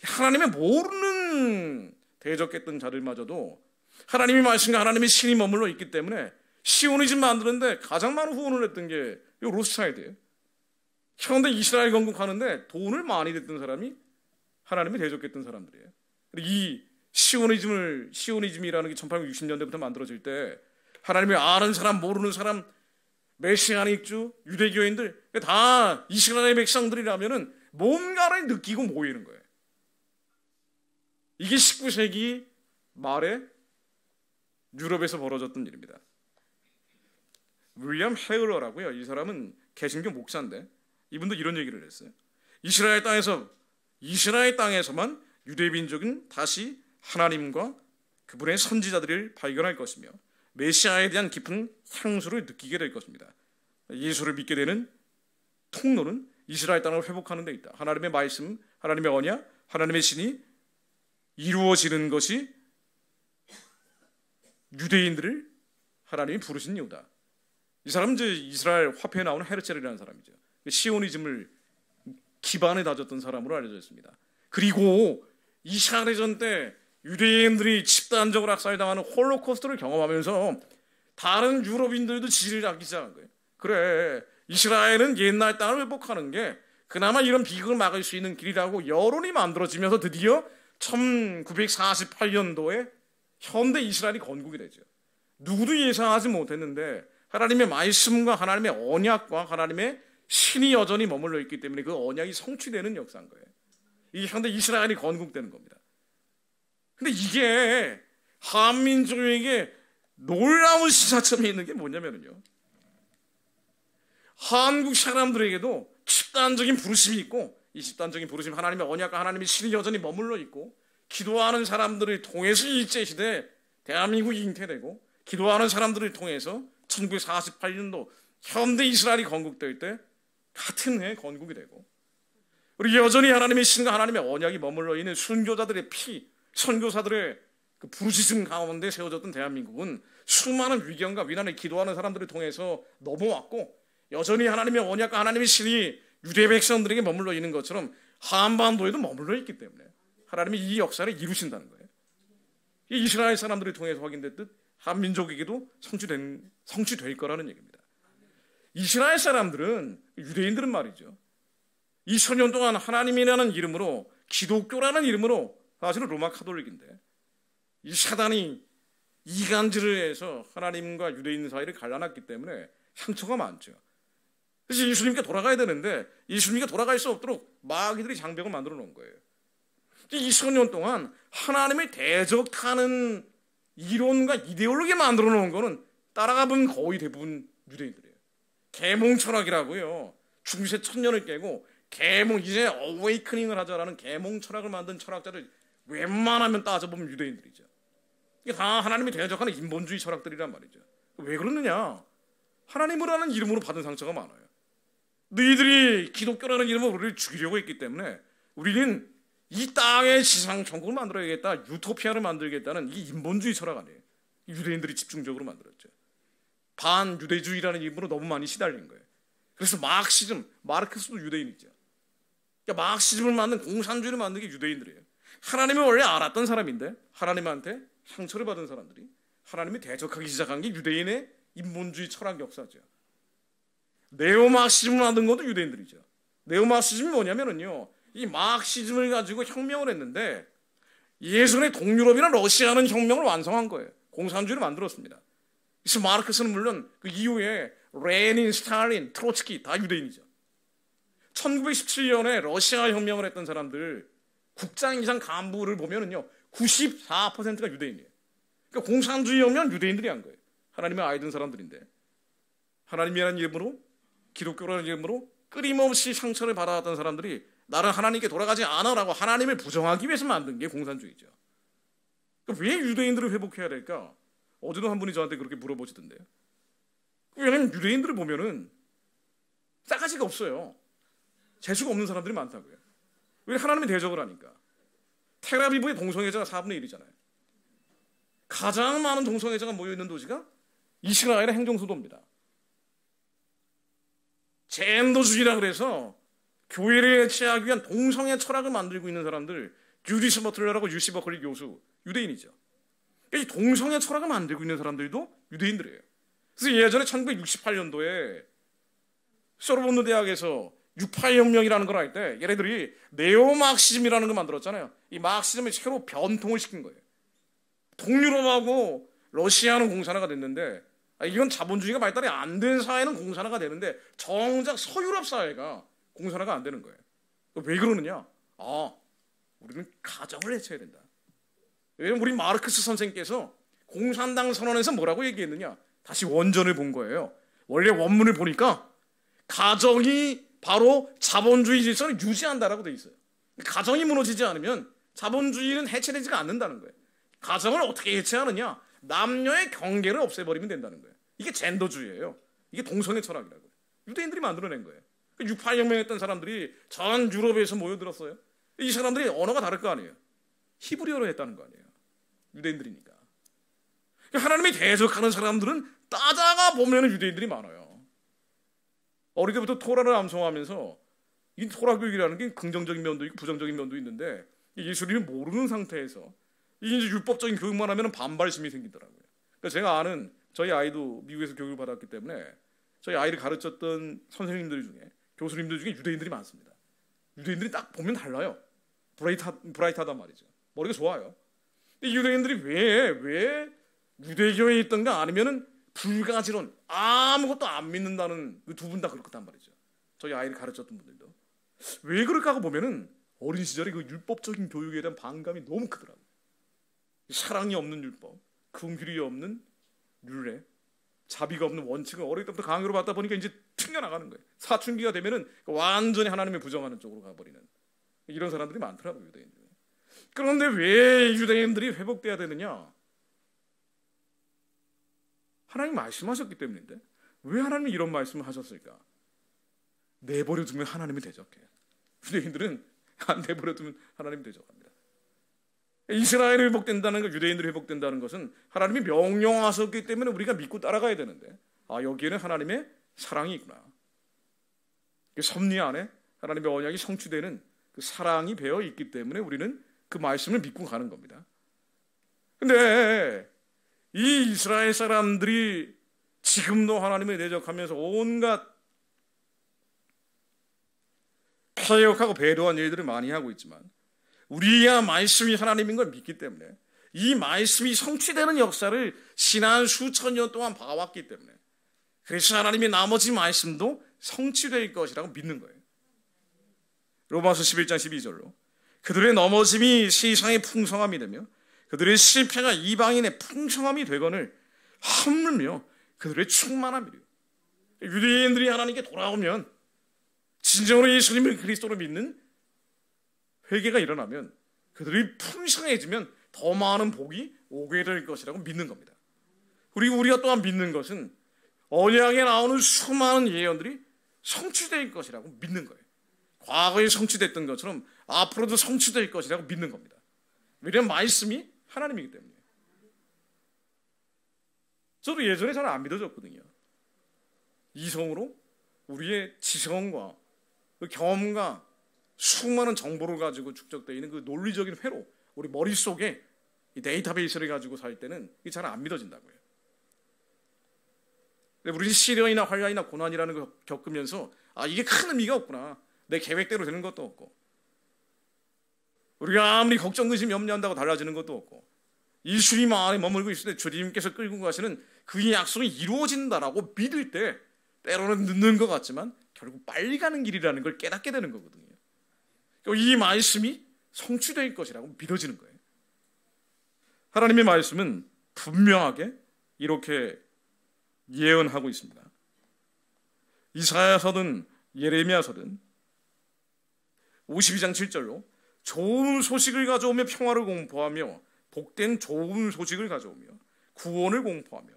하나님의 모르는 대적했던 자들마저도 하나님의 말씀과 하나님의 신이 머물러 있기 때문에 시오니즘 만드는데 가장 많은 후원을 했던 게 이 로스차일드예요. 현대 이스라엘 건국하는데 돈을 많이 냈던 사람이 하나님이 대적했던 사람들이에요. 이 시오니즘이라는 게 1860년대부터 만들어질 때 하나님을 아는 사람, 모르는 사람, 메시아닉주, 유대교인들 다 이스라엘 백성들이라면은 뭔가를 느끼고 모이는 거예요. 이게 19세기 말에 유럽에서 벌어졌던 일입니다. 윌리엄 헤을러라고요. 이 사람은 개신교 목사인데 이분도 이런 얘기를 했어요. 이스라엘 땅에서만 유대 민족은 다시 하나님과 그분의 선지자들을 발견할 것이며 메시아에 대한 깊은 향수를 느끼게 될 것입니다. 예수를 믿게 되는 통로는 이스라엘 땅을 회복하는 데 있다. 하나님의 말씀, 하나님의 언약, 하나님의 신이 이루어지는 것이 유대인들을 하나님이 부르신 이유다. 이 사람은 이제 이스라엘 화폐에 나오는 헤르첼이라는 사람이죠. 시오니즘을 기반에 다졌던 사람으로 알려져 있습니다. 그리고 이스라엘전 때 유대인들이 집단적으로 학살당하는 홀로코스트를 경험하면서 다른 유럽인들도 지지를 하기 시작한 거예요. 그래, 이스라엘은 옛날 땅을 회복하는 게 그나마 이런 비극을 막을 수 있는 길이라고 여론이 만들어지면서 드디어 1948년도에 현대 이스라엘이 건국이 되죠. 누구도 예상하지 못했는데 하나님의 말씀과 하나님의 언약과 하나님의 신이 여전히 머물러 있기 때문에 그 언약이 성취되는 역사인 거예요. 이 현대 이스라엘이 건국되는 겁니다. 근데 이게 한민족에게 놀라운 시사점이 있는 게 뭐냐면요, 한국 사람들에게도 집단적인 부르심이 있고, 이 집단적인 부르심, 하나님의 언약과 하나님의 신이 여전히 머물러 있고, 기도하는 사람들을 통해서 일제시대 대한민국이 잉태되고, 기도하는 사람들을 통해서 1948년도 현대 이스라엘이 건국될 때 같은 해에 건국이 되고, 우리 여전히 하나님의 신과 하나님의 언약이 머물러 있는 순교자들의 피, 선교사들의 그 부르짖음 가운데 세워졌던 대한민국은 수많은 위경과 위난을 기도하는 사람들을 통해서 넘어왔고, 여전히 하나님의 언약과 하나님의 신이 유대 백성들에게 머물러 있는 것처럼 한반도에도 머물러 있기 때문에 하나님이 이 역사를 이루신다는 거예요. 이 이스라엘 사람들을 통해서 확인됐듯 한민족에게도 성취될 거라는 얘기입니다. 이스라엘 사람들은, 유대인들은 말이죠, 2000년 동안 하나님이라는 이름으로, 기독교라는 이름으로, 사실은 로마 카톨릭인데 이 사단이 이간질을 해서 하나님과 유대인 사이를 갈라놨기 때문에 상처가 많죠. 그래서 예수님께 돌아가야 되는데 예수님께 돌아갈 수 없도록 마귀들이 장벽을 만들어 놓은 거예요. 2000년 동안 하나님을 대적하는 이론과 이데올로기 만들어 놓은 거는 따라가 본 거의 대부분 유대인들이에요. 계몽 철학이라고요. 중세 천년을 깨고 계몽, 이제 어웨이크닝을 하자라는 계몽 철학을 만든 철학자들 웬만하면 따져보면 유대인들이죠. 이게 다 하나님이 대적하는 인본주의 철학들이란 말이죠. 왜 그러느냐? 하나님을 하는 이름으로 받은 상처가 많아요. 너희들이 기독교라는 이름으로 우리를 죽이려고 했기 때문에 우리는 이 땅의 지상 천국을 만들어야겠다, 유토피아를 만들겠다는 이 인본주의 철학 아니에요. 유대인들이 집중적으로 만들었죠. 반유대주의라는 이름으로 너무 많이 시달린 거예요. 그래서 마르크시즘, 마르크스도 유대인이죠. 그러니까 마르크시즘을 만든, 공산주의를 만든 게 유대인들이에요. 하나님을 원래 알았던 사람인데 하나님한테 상처를 받은 사람들이 하나님이 대적하기 시작한 게 유대인의 인본주의 철학 역사죠. 네오마르크시즘을 만든 것도 유대인들이죠. 네오마르크시즘이 뭐냐면요, 이 마르크시즘을 가지고 혁명을 했는데 예전에 동유럽이나 러시아는 혁명을 완성한 거예요. 공산주의를 만들었습니다. 그래서 마르크스는 물론 그 이후에 레닌, 스탈린, 트로츠키 다 유대인이죠. 1917년에 러시아 혁명을 했던 사람들 국장 이상 간부를 보면은요 94%가 유대인이에요. 그러니까 공산주의 혁명 유대인들이 한 거예요. 하나님의 아이 된 사람들인데 하나님이라는 이름으로, 기독교라는 이름으로 끊임없이 상처를 받아왔던 사람들이 나는 하나님께 돌아가지 않아라고 하나님을 부정하기 위해서 만든 게 공산주의죠. 그러니까 왜 유대인들을 회복해야 될까? 어제도 한 분이 저한테 그렇게 물어보시던데요. 왜냐하면 유대인들을 보면은 싸가지가 없어요. 재수가 없는 사람들이 많다고요. 왜? 하나님의 대적을 하니까. 텔아비브의 동성애자가 4분의 1이잖아요. 가장 많은 동성애자가 모여있는 도시가 이스라엘의 행정수도입니다. 젠더주의라 그래서 교회를 해체하기 위한 동성애 철학을 만들고 있는 사람들, 유디스 버틀러라고 유시 버클리 교수, 유대인이죠. 이 동성애 철학을 만들고 있는 사람들도 유대인들이에요. 그래서 예전에 1968년도에 소르본느 대학에서 68혁명이라는 걸 할 때 얘네들이 네오마르크시즘이라는 걸 만들었잖아요. 이 마르크시즘을 새로 변통을 시킨 거예요. 동유럽하고 러시아는 공산화가 됐는데 이건 자본주의가 발달이 안 된 사회는 공산화가 되는데 정작 서유럽 사회가 공산화가 안 되는 거예요. 왜 그러느냐? 우리는 가정을 해쳐야 된다. 왜냐면 우리 마르크스 선생님께서 공산당 선언에서 뭐라고 얘기했느냐? 다시 원전을 본 거예요. 원래 원문을 보니까 가정이 바로 자본주의 질서를 유지한다라고 돼 있어요. 가정이 무너지지 않으면 자본주의는 해체되지가 않는다는 거예요. 가정을 어떻게 해체하느냐? 남녀의 경계를 없애버리면 된다는 거예요. 이게 젠더주의예요. 이게 동성애 철학이라고요. 유대인들이 만들어낸 거예요. 68혁명 했던 사람들이 전 유럽에서 모여들었어요. 이 사람들이 언어가 다를 거 아니에요. 히브리어로 했다는 거 아니에요. 유대인들이니까. 하나님이 대적하는 사람들은 따다가 보면 유대인들이 많아요. 어릴 때부터 토라를 암송하면서 이 토라 교육이라는 게 긍정적인 면도 있고 부정적인 면도 있는데 예수님이 모르는 상태에서 이제 율법적인 교육만 하면 반발심이 생기더라고요. 그러니까 제가 아는 저희 아이도 미국에서 교육을 받았기 때문에 저희 아이를 가르쳤던 선생님들 중에, 교수님들 중에 유대인들이 많습니다. 유대인들이 딱 보면 달라요. 브라이트하단 말이죠. 머리가 좋아요. 이 유대인들이 왜 유대교에 있던가 아니면은 불가지론, 아무것도 안 믿는다는 두 분 다 그렇단 말이죠. 저희 아이를 가르쳤던 분들도. 왜 그럴까 하고 보면은 어린 시절에 그 율법적인 교육에 대한 반감이 너무 크더라고요. 사랑이 없는 율법, 긍휼이 없는 율례, 자비가 없는 원칙을 어릴 때부터 강요로 받다 보니까 이제 튕겨나가는 거예요. 사춘기가 되면은 완전히 하나님을 부정하는 쪽으로 가버리는 이런 사람들이 많더라고요, 유대인 중에. 그런데 왜 유대인들이 회복돼야 되느냐? 하나님 말씀하셨기 때문인데 왜 하나님이 이런 말씀을 하셨을까? 내버려 두면 하나님이 대적해요. 유대인들은 안 내버려 두면 하나님이 대적합니다. 이스라엘이 회복된다는 것, 유대인들이 회복된다는 것은 하나님이 명령하셨기 때문에 우리가 믿고 따라가야 되는데, 여기에는 하나님의 사랑이 있구나. 그 섭리 안에 하나님의 언약이 성취되는 그 사랑이 배어 있기 때문에 우리는 그 말씀을 믿고 가는 겁니다. 근데 이 이스라엘 사람들이 지금도 하나님을 대적하면서 온갖 패역하고 배도한 일들을 많이 하고 있지만, 우리야 말씀이 하나님인 걸 믿기 때문에 이 말씀이 성취되는 역사를 지난 수천 년 동안 봐왔기 때문에, 그래서 하나님의 나머지 말씀도 성취될 것이라고 믿는 거예요. 로마서 11장 12절로 그들의 넘어짐이 세상의 풍성함이 되며 그들의 실패가 이방인의 풍성함이 되거늘 하물며 그들의 충만함이래요. 유대인들이 하나님께 돌아오면, 진정으로 예수님을 그리스도로 믿는 회개가 일어나면, 그들이 풍성해지면 더 많은 복이 오게 될 것이라고 믿는 겁니다. 그리고 우리가 또한 믿는 것은 언약에 나오는 수많은 예언들이 성취될 것이라고 믿는 거예요. 과거에 성취됐던 것처럼 앞으로도 성취될 것이라고 믿는 겁니다. 왜냐하면 말씀이 하나님이기 때문에. 저도 예전에 잘 안 믿어졌거든요. 이성으로 우리의 지성과 그 경험과 수많은 정보를 가지고 축적되어 있는 그 논리적인 회로 우리 머릿속에 이 데이터베이스를 가지고 살 때는 이게 잘 안 믿어진다고요. 우리 시련이나 환란이나 고난이라는 걸 겪으면서 이게 큰 의미가 없구나. 내 계획대로 되는 것도 없고, 우리가 아무리 걱정, 의심, 염려한다고 달라지는 것도 없고, 이 주님 안에 머물고 있을 때 주님께서 끌고 가시는 그 약속이 이루어진다라고 믿을 때 때로는 늦는 것 같지만 결국 빨리 가는 길이라는 걸 깨닫게 되는 거거든요. 이 말씀이 성취될 것이라고 믿어지는 거예요. 하나님의 말씀은 분명하게 이렇게 예언하고 있습니다. 이사야서든 예레미야서든 52장 7절로 좋은 소식을 가져오며 평화를 공포하며 복된 좋은 소식을 가져오며 구원을 공포하며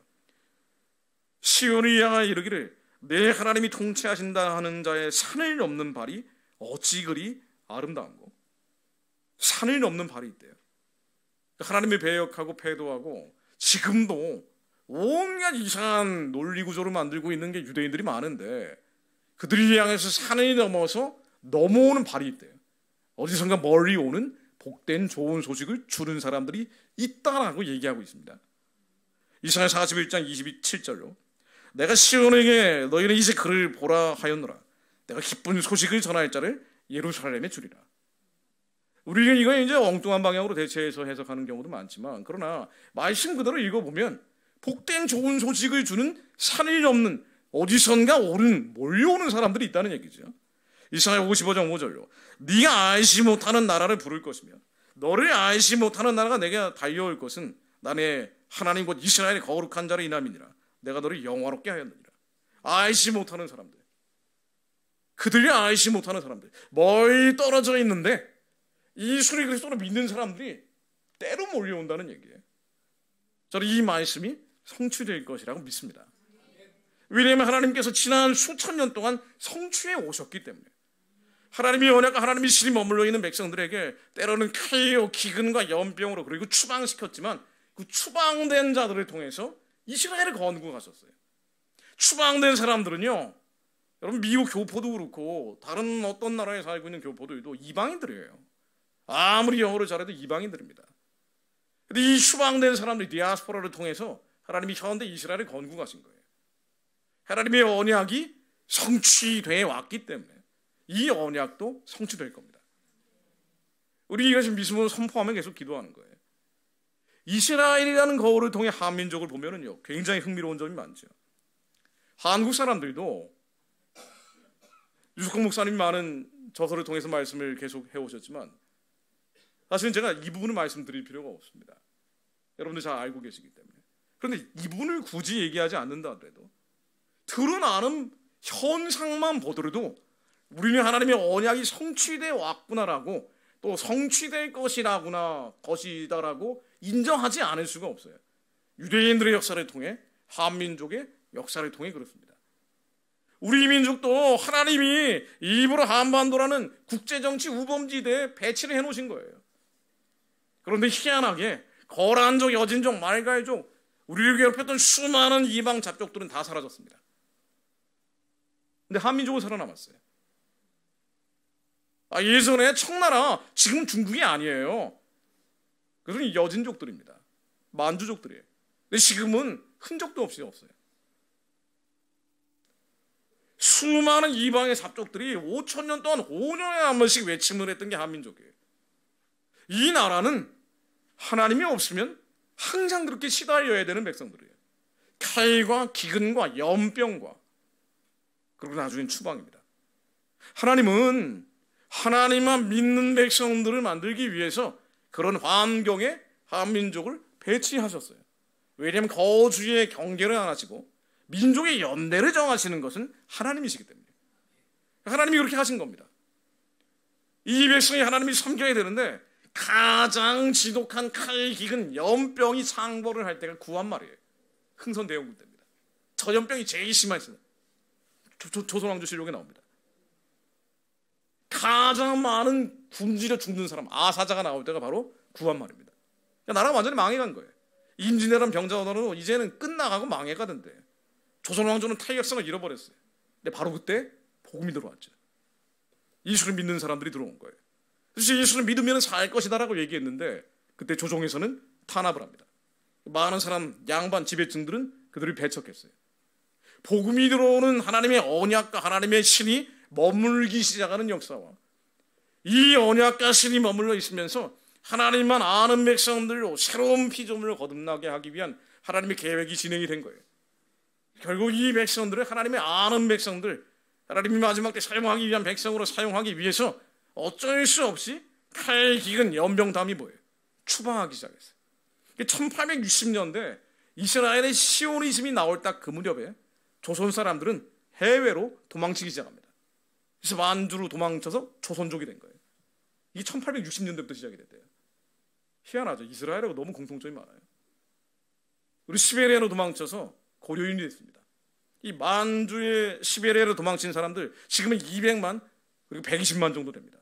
시온을 향하여 이르기를 내 하나님이 통치하신다 하는 자의 산을 넘는 발이 어찌 그리 아름다운고. 산을 넘는 발이 있대요. 하나님이 배역하고 패도하고 지금도 온갖 이상한 논리구조를 만들고 있는 게 유대인들이 많은데, 그들이 향해서 산을 넘어서 넘어오는 발이 있대요. 어디선가 멀리 오는 복된 좋은 소식을 주는 사람들이 있다라고 얘기하고 있습니다. 이사야 41장 27절로 내가 시온에게 너희는 이제 그를 보라 하였노라. 내가 기쁜 소식을 전할 자를 예루살렘에 주리라. 우리는 이거 이제 엉뚱한 방향으로 대체해서 해석하는 경우도 많지만, 그러나 말씀 그대로 읽어보면 복된 좋은 소식을 주는 산을 넘는 어디선가 몰려오는 사람들이 있다는 얘기죠. 이사야 55장 5절로 네가 알지 못하는 나라를 부를 것이며 너를 알지 못하는 나라가 내게 달려올 것은 나의 하나님 곧 이스라엘의 거룩한 자를 인함이니라. 내가 너를 영화롭게 하였느니라. 알지 못하는 사람들, 그들이 알지 못하는 사람들, 멀리 떨어져 있는데 예수 그리스도를 믿는 사람들이 때로 몰려온다는 얘기예요. 저는 이 말씀이 성취될 것이라고 믿습니다. 왜냐하면 하나님께서 지난 수천 년 동안 성취해 오셨기 때문에. 하나님의 언약과 하나님의 신이 머물러 있는 백성들에게 때로는 쾌요, 기근과 연병으로 그리고 추방시켰지만, 그 추방된 자들을 통해서 이스라엘을 거느고 가셨어요. 추방된 사람들은요, 여러분 미국 교포도 그렇고 다른 어떤 나라에 살고 있는 교포들도 이방인들이에요. 아무리 영어를 잘해도 이방인들입니다. 근데 이 추방된 사람들이 디아스포라를 통해서 하나님이 현대 이스라엘을 거느고 가신 거예요. 하나님의 언약이 성취되어 왔기 때문에 이 언약도 성취될 겁니다. 우리 이것을 믿음으로 선포하면 계속 기도하는 거예요. 이스라엘이라는 거울을 통해 한민족을 보면은요, 굉장히 흥미로운 점이 많죠. 한국 사람들도 유석홍 목사님이 많은 저서를 통해서 말씀을 계속 해오셨지만, 사실은 제가 이 부분을 말씀드릴 필요가 없습니다. 여러분들 잘 알고 계시기 때문에. 그런데 이분을 굳이 얘기하지 않는다 하더라도 드러나는 현상만 보더라도 우리는 하나님의 언약이 성취되어 왔구나라고, 또 성취될 것이다라고 인정하지 않을 수가 없어요. 유대인들의 역사를 통해, 한민족의 역사를 통해 그렇습니다. 우리 민족도 하나님이 일부러 한반도라는 국제정치 우범지대에 배치를 해놓으신 거예요. 그런데 희한하게 거란족, 여진족, 말갈족, 우리를 괴롭혔던 수많은 이방 잡족들은 다 사라졌습니다. 근데 한민족은 살아남았어요. 예전에 청나라, 지금 중국이 아니에요. 그것은 여진족들입니다. 만주족들이에요. 근데 지금은 흔적도 없이 없어요. 수많은 이방의 잡족들이 5,000년 동안 5년에 한 번씩 외침을 했던 게 한민족이에요. 이 나라는 하나님이 없으면 항상 그렇게 시달려야 되는 백성들이에요. 칼과 기근과 연병과, 그리고 나중엔 추방입니다. 하나님은 하나님만 믿는 백성들을 만들기 위해서 그런 환경에 한민족을 배치하셨어요. 왜냐하면 거주의 경계를 안 하시고 민족의 연대를 정하시는 것은 하나님이시기 때문에. 하나님이 그렇게 하신 겁니다. 이 백성이 하나님이 섬겨야 되는데 가장 지독한 칼, 기근, 연병이 상벌을 할 때가 구한말이에요. 흥선대원군 때입니다. 전염병이 제일 심했어요. 조선왕조실록에 나옵니다. 가장 많은 굶주려 죽는 사람, 아사자가 나올 때가 바로 구한말입니다. 그러니까 나라가 완전히 망해간 거예요. 임진왜란 병자호란으로 이제는 끝나가고 망해가던데 조선왕조는 타격성을 잃어버렸어요. 근데 바로 그때 복음이 들어왔죠. 예수를 믿는 사람들이 들어온 거예요. 그래서 예수를 믿으면 살 것이다라고 얘기했는데 그때 조정에서는 탄압을 합니다. 많은 사람, 양반, 지배층들은 그들을 배척했어요. 복음이 들어오는 하나님의 언약과 하나님의 신이 머물기 시작하는 역사와 이 언약과 신이 머물러 있으면서 하나님만 아는 백성들로 새로운 피조물을 거듭나게 하기 위한 하나님의 계획이 진행이 된 거예요. 결국 이 백성들을 하나님의 아는 백성들, 하나님이 마지막 때 사용하기 위한 백성으로 사용하기 위해서 어쩔 수 없이 칼, 기근, 연병, 담이 뭐예요? 추방하기 시작했어요. 1860년대 이스라엘의 시오니즘이 나올 딱 그 무렵에 조선 사람들은 해외로 도망치기 시작합니다. 그래서 만주로 도망쳐서 조선족이 된 거예요. 이게 1860년대부터 시작이 됐대요. 희한하죠. 이스라엘하고 너무 공통점이 많아요. 우리 시베리아로 도망쳐서 고려인이 됐습니다. 이 만주의 시베리아로 도망친 사람들 지금은 200만 그리고 120만 정도 됩니다.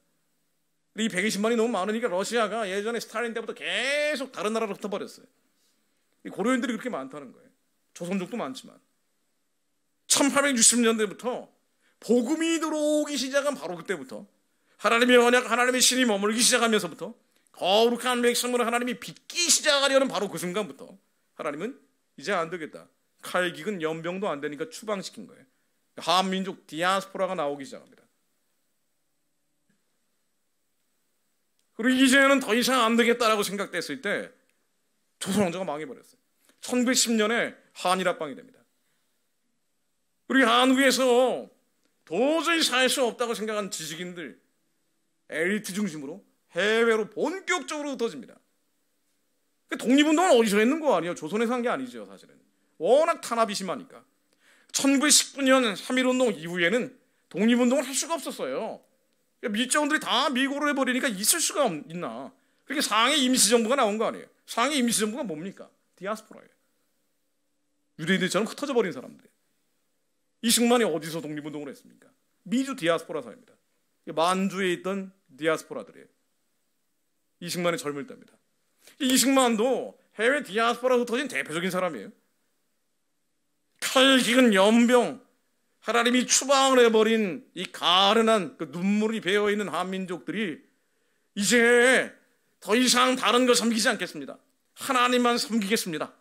이 120만이 너무 많으니까 러시아가 예전에 스탈린 때부터 계속 다른 나라로 흩어버렸어요. 이 고려인들이 그렇게 많다는 거예요. 조선족도 많지만 1860년대부터 복음이 들어오기 시작한 바로 그때부터 하나님의 언약, 하나님의 신이 머물기 시작하면서부터 거룩한 백성을 하나님이 빚기 시작하려는 바로 그 순간부터 하나님은 이제 안 되겠다. 칼, 기근, 연병도 안 되니까 추방시킨 거예요. 한민족 디아스포라가 나오기 시작합니다. 그리고 이제는 더 이상 안 되겠다라고 생각됐을 때 조선왕조가 망해버렸어요. 1910년에 한일합방이 됩니다. 우리 한국에서 도저히 살 수 없다고 생각한 지식인들, 엘리트 중심으로 해외로 본격적으로 흩어집니다. 독립운동은 어디서 했는 거 아니에요? 조선에서 한 게 아니죠, 사실은. 워낙 탄압이 심하니까. 1919년 3.1운동 이후에는 독립운동을 할 수가 없었어요. 밀정들이 다 밀고를 해버리니까 있을 수가 있나. 그렇게 상해 임시정부가 나온 거 아니에요. 상해 임시정부가 뭡니까? 디아스포라예요. 유대인들처럼 흩어져 버린 사람들이에요. 이승만이 어디서 독립운동을 했습니까? 미주 디아스포라 사회입니다. 만주에 있던 디아스포라들이에요. 이승만의 젊을 때입니다. 이승만도 해외 디아스포라에서 흩어진 대표적인 사람이에요. 칼, 기근, 연병, 하나님이 추방을 해버린 이 가련한 그 눈물이 배어있는 한민족들이 이제 더 이상 다른 거 섬기지 않겠습니다. 하나님만 섬기겠습니다.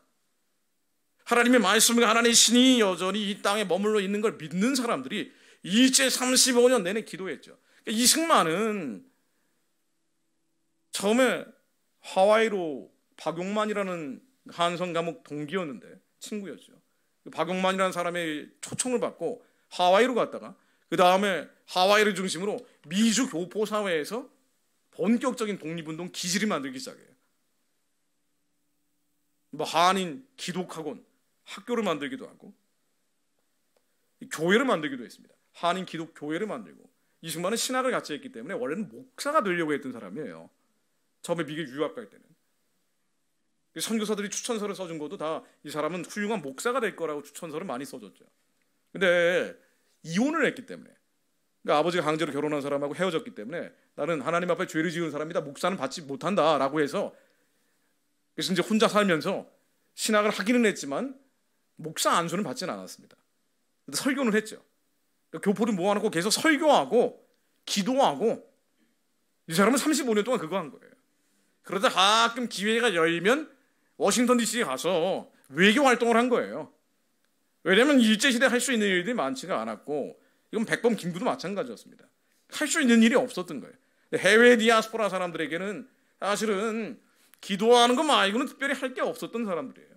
하나님의 말씀과 하나님의 신이 여전히 이 땅에 머물러 있는 걸 믿는 사람들이 일제 35년 내내 기도했죠. 이승만은 처음에 하와이로 박용만이라는 한성 감옥 동기였는데 친구였죠. 박용만이라는 사람의 초청을 받고 하와이로 갔다가 그 다음에 하와이를 중심으로 미주 교포사회에서 본격적인 독립운동 기지를 만들기 시작해요. 뭐 한인 기독학원, 학교를 만들기도 하고 교회를 만들기도 했습니다. 한인 기독 교회를 만들고 이승만은 신학을 같이 했기 때문에 원래는 목사가 되려고 했던 사람이에요. 처음에 미국 유학 갈 때는. 선교사들이 추천서를 써준 것도 다 이 사람은 훌륭한 목사가 될 거라고 추천서를 많이 써줬죠. 근데 이혼을 했기 때문에, 그러니까 아버지가 강제로 결혼한 사람하고 헤어졌기 때문에 나는 하나님 앞에 죄를 지은 사람이다, 목사는 받지 못한다라고 해서, 그래서 이제 혼자 살면서 신학을 하기는 했지만 목사 안수는 받지는 않았습니다. 근데 설교는 했죠. 교포를 모아놓고 계속 설교하고 기도하고, 이 사람은 35년 동안 그거 한 거예요. 그러다 가끔 기회가 열리면 워싱턴 DC에 가서 외교 활동을 한 거예요. 왜냐하면 일제시대에 할 수 있는 일들이 많지가 않았고, 이건 백범 김구도 마찬가지였습니다. 할 수 있는 일이 없었던 거예요. 해외 디아스포라 사람들에게는 사실은 기도하는 것 말고는 특별히 할 게 없었던 사람들이에요.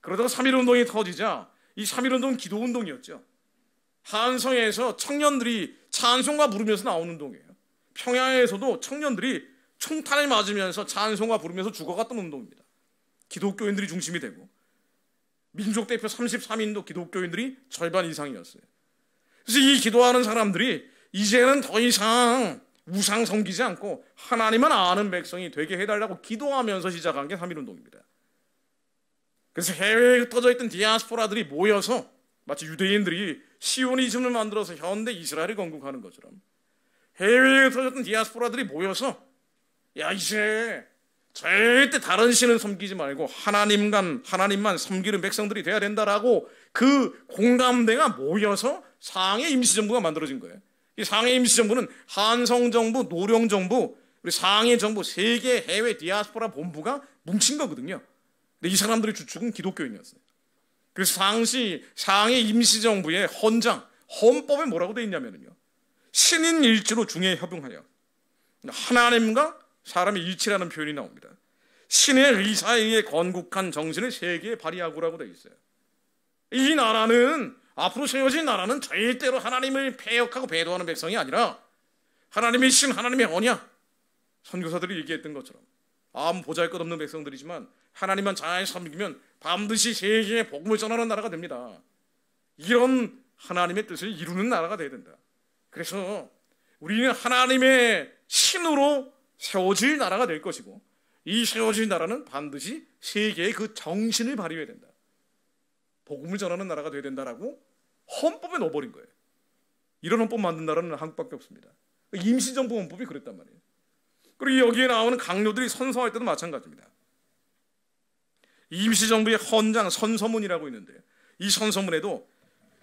그러다가 3.1운동이 터지자, 이 3.1운동은 기도운동이었죠. 한성에서 청년들이 찬송가 부르면서 나오는 운동이에요. 평양에서도 청년들이 총탄을 맞으면서 찬송가 부르면서 죽어갔던 운동입니다. 기독교인들이 중심이 되고, 민족 대표 33인도 기독교인들이 절반 이상이었어요. 그래서 이 기도하는 사람들이 이제는 더 이상 우상 섬기지 않고 하나님만 아는 백성이 되게 해달라고 기도하면서 시작한 게 3.1운동입니다. 그래서 해외에 흩어져 있던 디아스포라들이 모여서 마치 유대인들이 시오니즘을 만들어서 현대 이스라엘을 건국하는 것처럼 해외에 흩어졌던 디아스포라들이 모여서, 야, 이제 절대 다른 신은 섬기지 말고 하나님만 섬기는 백성들이 돼야 된다라고 그 공감대가 모여서 상해 임시정부가 만들어진 거예요. 이 상해 임시정부는 한성정부, 노령정부, 우리 상해정부 3개 해외 디아스포라 본부가 뭉친 거거든요. 근데 이 사람들의 주축은 기독교인이었어요. 그래서 당시 상해 임시정부의 헌법에 뭐라고 되어 있냐면요, 신인 일치로 중에 협용하여 하나님과 사람의 일치라는 표현이 나옵니다. 신의 의사에 의해 건국한 정신을 세계에 발휘하고라고 되어 있어요. 이 나라는, 앞으로 세워진 나라는 절대로 하나님을 배역하고 배도하는 백성이 아니라 하나님의 신, 하나님의 언약, 선교사들이 얘기했던 것처럼 아무 보잘것없는 백성들이지만 하나님만 잘 섬기면 반드시 세계에 복음을 전하는 나라가 됩니다. 이런 하나님의 뜻을 이루는 나라가 돼야 된다. 그래서 우리는 하나님의 신으로 세워질 나라가 될 것이고, 이 세워질 나라는 반드시 세계의 그 정신을 발휘해야 된다. 복음을 전하는 나라가 돼야 된다라고 헌법에 넣어버린 거예요. 이런 헌법 만든 나라는 한국밖에 없습니다. 임시정부 헌법이 그랬단 말이에요. 그리고 여기에 나오는 강요들이 선서할 때도 마찬가지입니다. 임시정부의 헌장, 선서문이라고 있는데, 이 선서문에도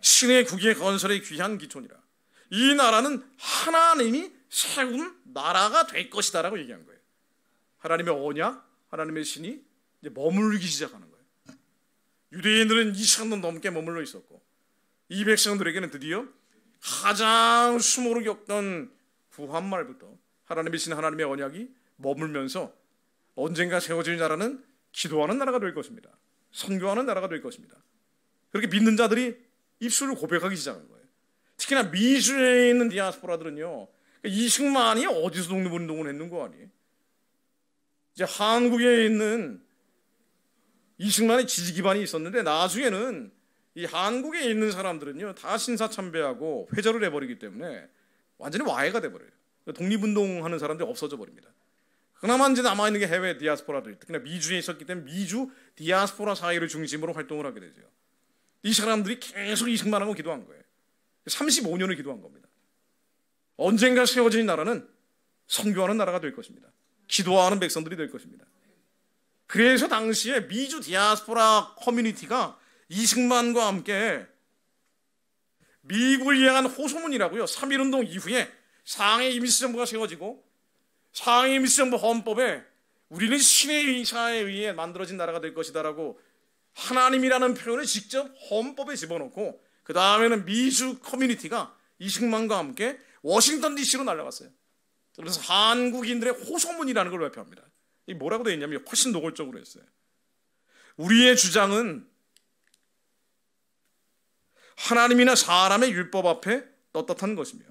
신의 국의 건설의 귀한 기초니라, 이 나라는 하나님이 세운 나라가 될 것이다 라고 얘기한 거예요. 하나님의 언약, 하나님의 신이 이제 머물기 시작하는 거예요. 유대인들은 2000년 넘게 머물러 있었고, 이 백성들에게는 드디어 가장 수모를 겪던 구한말부터 하나님의 신, 하나님의 언약이 머물면서 언젠가 세워질 나라는 기도하는 나라가 될 것입니다. 선교하는 나라가 될 것입니다. 그렇게 믿는 자들이 입술로 고백하기 시작한 거예요. 특히나 미주에 있는 디아스포라들은요, 이승만이 어디서 독립운동을 했는 거 아니에요? 이제 한국에 있는 이승만의 지지 기반이 있었는데, 나중에는 이 한국에 있는 사람들은요 다 신사참배하고 회절을 해버리기 때문에 완전히 와해가 돼버려요. 독립운동하는 사람들이 없어져 버립니다. 그나마 이제 남아있는 게 해외 디아스포라들, 특히나 미주에 있었기 때문에 미주 디아스포라 사회를 중심으로 활동을 하게 되죠. 이 사람들이 계속 이승만하고 기도한 거예요. 35년을 기도한 겁니다. 언젠가 세워진 나라는 선교하는 나라가 될 것입니다. 기도하는 백성들이 될 것입니다. 그래서 당시에 미주 디아스포라 커뮤니티가 이승만과 함께 미국을 향한 호소문이라고요, 3.1운동 이후에 상해 임시정부가 세워지고, 상해 임시정부 헌법에 우리는 신의 의사에 의해 만들어진 나라가 될 것이다 라고 하나님이라는 표현을 직접 헌법에 집어넣고, 그 다음에는 미주 커뮤니티가 이승만과 함께 워싱턴 DC로 날아갔어요. 그래서 한국인들의 호소문이라는 걸 발표합니다. 이 뭐라고 되어 있냐면 훨씬 노골적으로 했어요. 우리의 주장은 하나님이나 사람의 율법 앞에 떳떳한 것이며,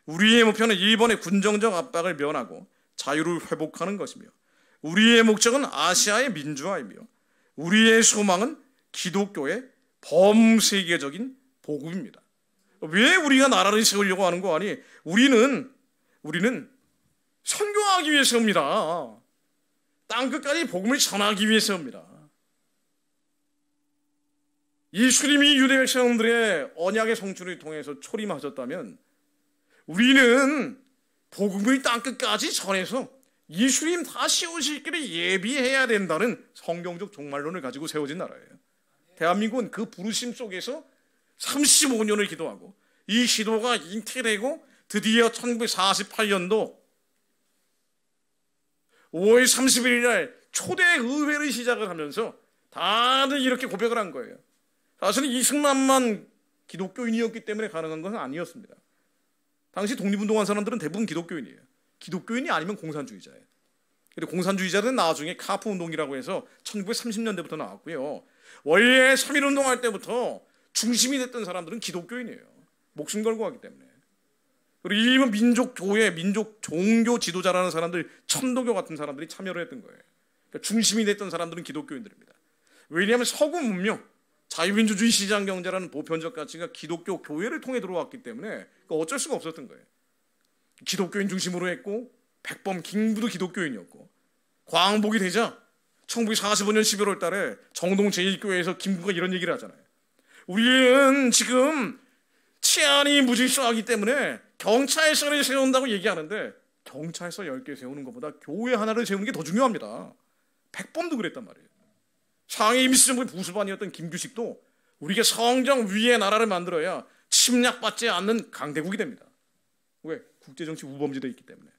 우리의 목표는 일본의 군정적 압박을 면하고 자유를 회복하는 것이며, 우리의 목적은 아시아의 민주화이며, 우리의 소망은 기독교의 범세계적인 복음입니다. 왜 우리가 나라를 세우려고 하는 거 아니? 우리는 선교하기 위해 세웁니다. 땅끝까지 복음을 전하기 위해 세웁니다. 예수님이 유대 백성들의 언약의 성취를 통해서 초림하셨다면 우리는 복음을 땅끝까지 전해서 예수님 다시 오실 길을 예비해야 된다는 성경적 종말론을 가지고 세워진 나라예요. 대한민국은 그 부르심 속에서 35년을 기도하고 이 기도가 잉태되고 드디어 1948년도 5월 31일 날 초대 의회를 시작을 하면서 다들 이렇게 고백을 한 거예요. 사실은 이승만만 기독교인이었기 때문에 가능한 것은 아니었습니다. 당시 독립운동한 사람들은 대부분 기독교인이에요. 기독교인이 아니면 공산주의자예요. 근데 공산주의자는 나중에 카프 운동이라고 해서 1930년대부터 나왔고요. 원래 3.1운동 할 때부터 중심이 됐던 사람들은 기독교인이에요. 목숨 걸고 하기 때문에. 그리고 일본 민족교회, 민족 종교 지도자라는 사람들, 천도교 같은 사람들이 참여를 했던 거예요. 그러니까 중심이 됐던 사람들은 기독교인들입니다. 왜냐하면 서구 문명, 자유민주주의 시장경제라는 보편적 가치가 기독교 교회를 통해 들어왔기 때문에 어쩔 수가 없었던 거예요. 기독교인 중심으로 했고 백범 김구도 기독교인이었고 광복이 되자 1945년 11월 달에 정동 제1교회에서 김구가 이런 얘기를 하잖아요. 우리는 지금 치안이 무질서하기 때문에 경찰서를 세운다고 얘기하는데 경찰서 10개 세우는 것보다 교회 하나를 세우는 게 더 중요합니다. 백범도 그랬단 말이에요. 상해 임시정부의 부수반이었던 김규식도 우리가 성경 위에 나라를 만들어야 침략받지 않는 강대국이 됩니다. 왜? 국제정치 우범지대에 있기 때문에.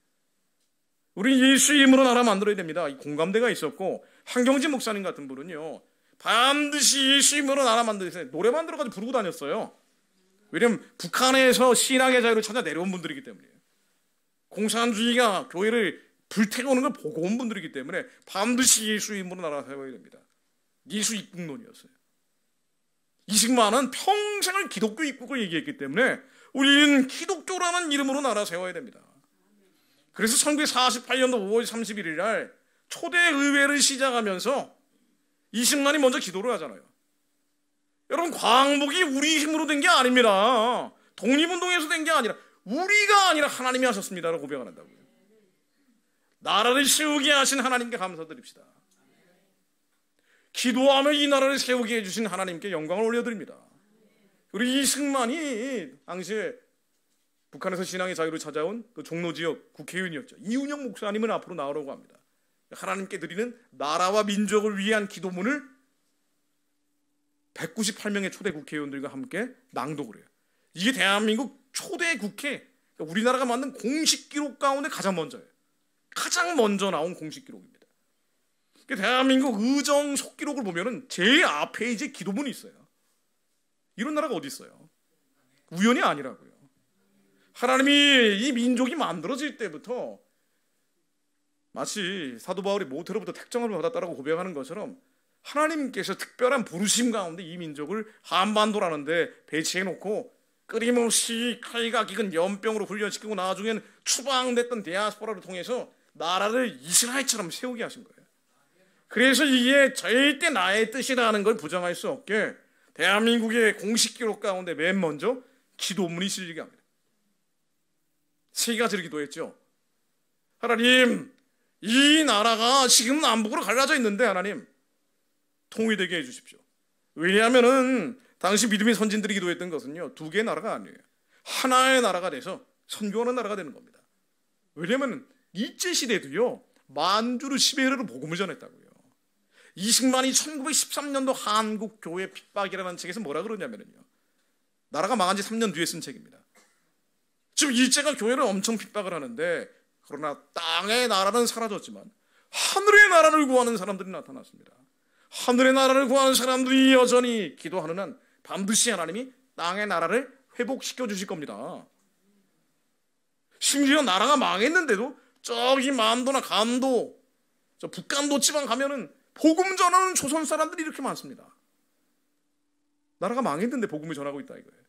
우리 예수 이름으로 나라 만들어야 됩니다. 이 공감대가 있었고 한경진 목사님 같은 분은요. 반드시 예수 이름으로 나라 만들어서 노래 만들어가지고 부르고 다녔어요. 왜냐하면 북한에서 신앙의 자유를 찾아 내려온 분들이기 때문이에요. 공산주의가 교회를 불태우는 걸 보고 온 분들이기 때문에 반드시 예수 이름으로 나라 세워야 됩니다. 예수 입국론이었어요. 이승만은 평생을 기독교 입국을 얘기했기 때문에 우리는 기독교라는 이름으로 나라 세워야 됩니다. 그래서 1948년도 5월 31일 날 초대 의회를 시작하면서 이승만이 먼저 기도를 하잖아요. 여러분, 광복이 우리 힘으로 된 게 아닙니다. 독립운동에서 된 게 아니라 우리가 아니라 하나님이 하셨습니다라고 고백을 한다고요. 나라를 세우게 하신 하나님께 감사드립시다. 기도하며 이 나라를 세우게 해주신 하나님께 영광을 올려드립니다. 우리 이승만이 당시에 북한에서 신앙의 자유를 찾아온 그 종로지역 국회의원이었죠. 이운영 목사님은 앞으로 나오라고 합니다. 하나님께 드리는 나라와 민족을 위한 기도문을 198명의 초대 국회의원들과 함께 낭독을 해요. 이게 대한민국 초대 국회, 그러니까 우리나라가 만든 공식 기록 가운데 가장 먼저예요. 가장 먼저 나온 공식 기록입니다. 대한민국 의정 속기록을 보면은 제일 앞에 이제 기도문이 있어요. 이런 나라가 어디 있어요? 우연이 아니라고요. 하나님이 이 민족이 만들어질 때부터 마치 사도 바울이 모태로부터 택정을 받았다라고 고백하는 것처럼 하나님께서 특별한 부르심 가운데 이 민족을 한반도라는데 배치해놓고 끊임없이 칼과 기근 연병으로 훈련시키고 나중엔 추방됐던 디아스포라를 통해서 나라를 이스라엘처럼 세우게 하신 거예요. 그래서 이게 절대 나의 뜻이라는 걸 부정할 수 없게 대한민국의 공식 기록 가운데 맨 먼저 기도문이 실리게 합니다. 3가지를 기도했죠. 하나님, 이 나라가 지금 남북으로 갈라져 있는데 하나님 통일되게 해주십시오. 왜냐하면은 당시 믿음의 선진들이 기도했던 것은요, 2개의 나라가 아니에요. 하나의 나라가 돼서 선교하는 나라가 되는 겁니다. 왜냐하면 일제시대도요 만주르 시베리아로 복음을 전했다고요. 이승만이 1913년도 한국교회 핍박이라는 책에서 뭐라 그러냐면요, 나라가 망한 지 3년 뒤에 쓴 책입니다. 지금 일제가 교회를 엄청 핍박을 하는데 그러나 땅의 나라는 사라졌지만 하늘의 나라를 구하는 사람들이 나타났습니다. 하늘의 나라를 구하는 사람들이 여전히 기도하는 한 반드시 하나님이 땅의 나라를 회복시켜 주실 겁니다. 심지어 나라가 망했는데도 저기 만도나 간도, 저 북간도 지방 가면은 복음 전하는 조선 사람들이 이렇게 많습니다. 나라가 망했는데 복음을 전하고 있다 이거예요.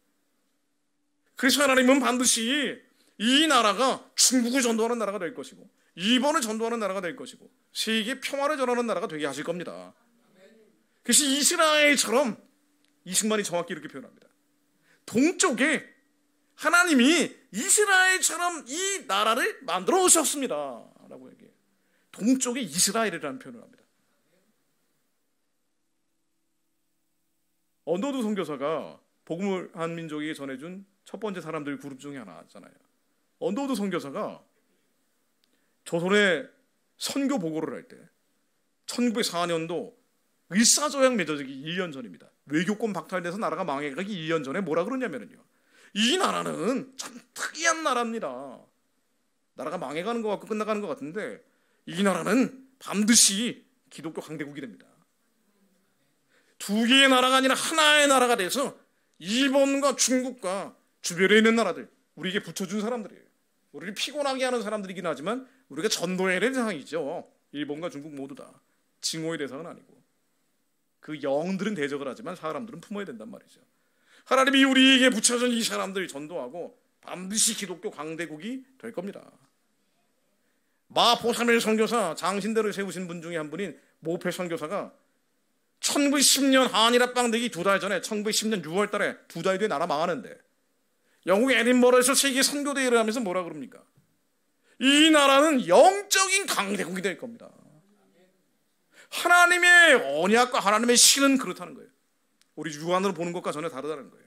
그래서 하나님은 반드시 이 나라가 중국을 전도하는 나라가 될 것이고 일본을 전도하는 나라가 될 것이고 세계 평화를 전하는 나라가 되게 하실 겁니다. 그래서 이스라엘처럼 이승만이 정확히 이렇게 표현합니다. 동쪽에 하나님이 이스라엘처럼 이 나라를 만들어 오셨습니다 라고 얘기해요. 동쪽에 이스라엘이라는 표현을 합니다. 언더우드 선교사가 복음을 한 민족에게 전해준 첫 번째 사람들 그룹 중에 하나잖아요. 언더우드 선교사가 조선에 선교 보고를 할 때 1904년도 을사조약 맺어지기 1년 전입니다. 외교권 박탈돼서 나라가 망해가기 1년 전에 뭐라 그러냐면요, 이 나라는 참 특이한 나라입니다. 나라가 망해가는 것 같고 끝나가는 것 같은데 이 나라는 반드시 기독교 강대국이 됩니다. 두 개의 나라가 아니라 하나의 나라가 돼서 일본과 중국과 주변에 있는 나라들, 우리에게 붙여준 사람들이에요. 우리를 피곤하게 하는 사람들이긴 하지만 우리가 전도해야 될 대상이죠. 일본과 중국 모두 다 징호의 대상은 아니고, 그 영들은 대적을 하지만 사람들은 품어야 된단 말이죠. 하나님이 우리에게 붙여준 이 사람들 전도하고 반드시 기독교 강대국이 될 겁니다. 마포 3일 선교사 장신대를 세우신 분 중에 한 분인 모패 선교사가 1910년 한일 합방 되기 2달 전에 1910년 6월 달에 2달 뒤에 나라 망하는데 영국 에딘버러에서 세계 선교대회를 하면서 뭐라 그럽니까? 이 나라는 영적인 강대국이 될 겁니다. 하나님의 언약과 하나님의 신은 그렇다는 거예요. 우리 육안으로 보는 것과 전혀 다르다는 거예요.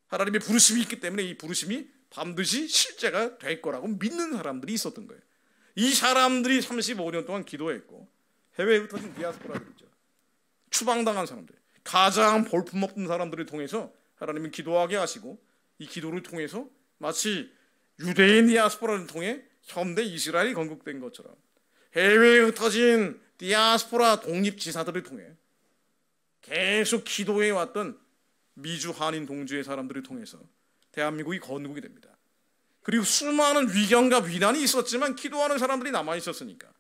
하나님의 부르심이 있기 때문에 이 부르심이 반드시 실제가 될 거라고 믿는 사람들이 있었던 거예요. 이 사람들이 35년 동안 기도했고, 해외에 흩어진 디아스포라들이죠. 추방당한 사람들, 가장 볼품없는 사람들을 통해서 하나님은 기도하게 하시고, 이 기도를 통해서 마치 유대인 디아스포라를 통해 현대 이스라엘이 건국된 것처럼 해외에 흩어진 디아스포라 독립지사들을 통해 계속 기도해왔던 미주 한인 동주의 사람들을 통해서 대한민국이 건국이 됩니다. 그리고 수많은 위경과 위난이 있었지만 기도하는 사람들이 남아있었으니까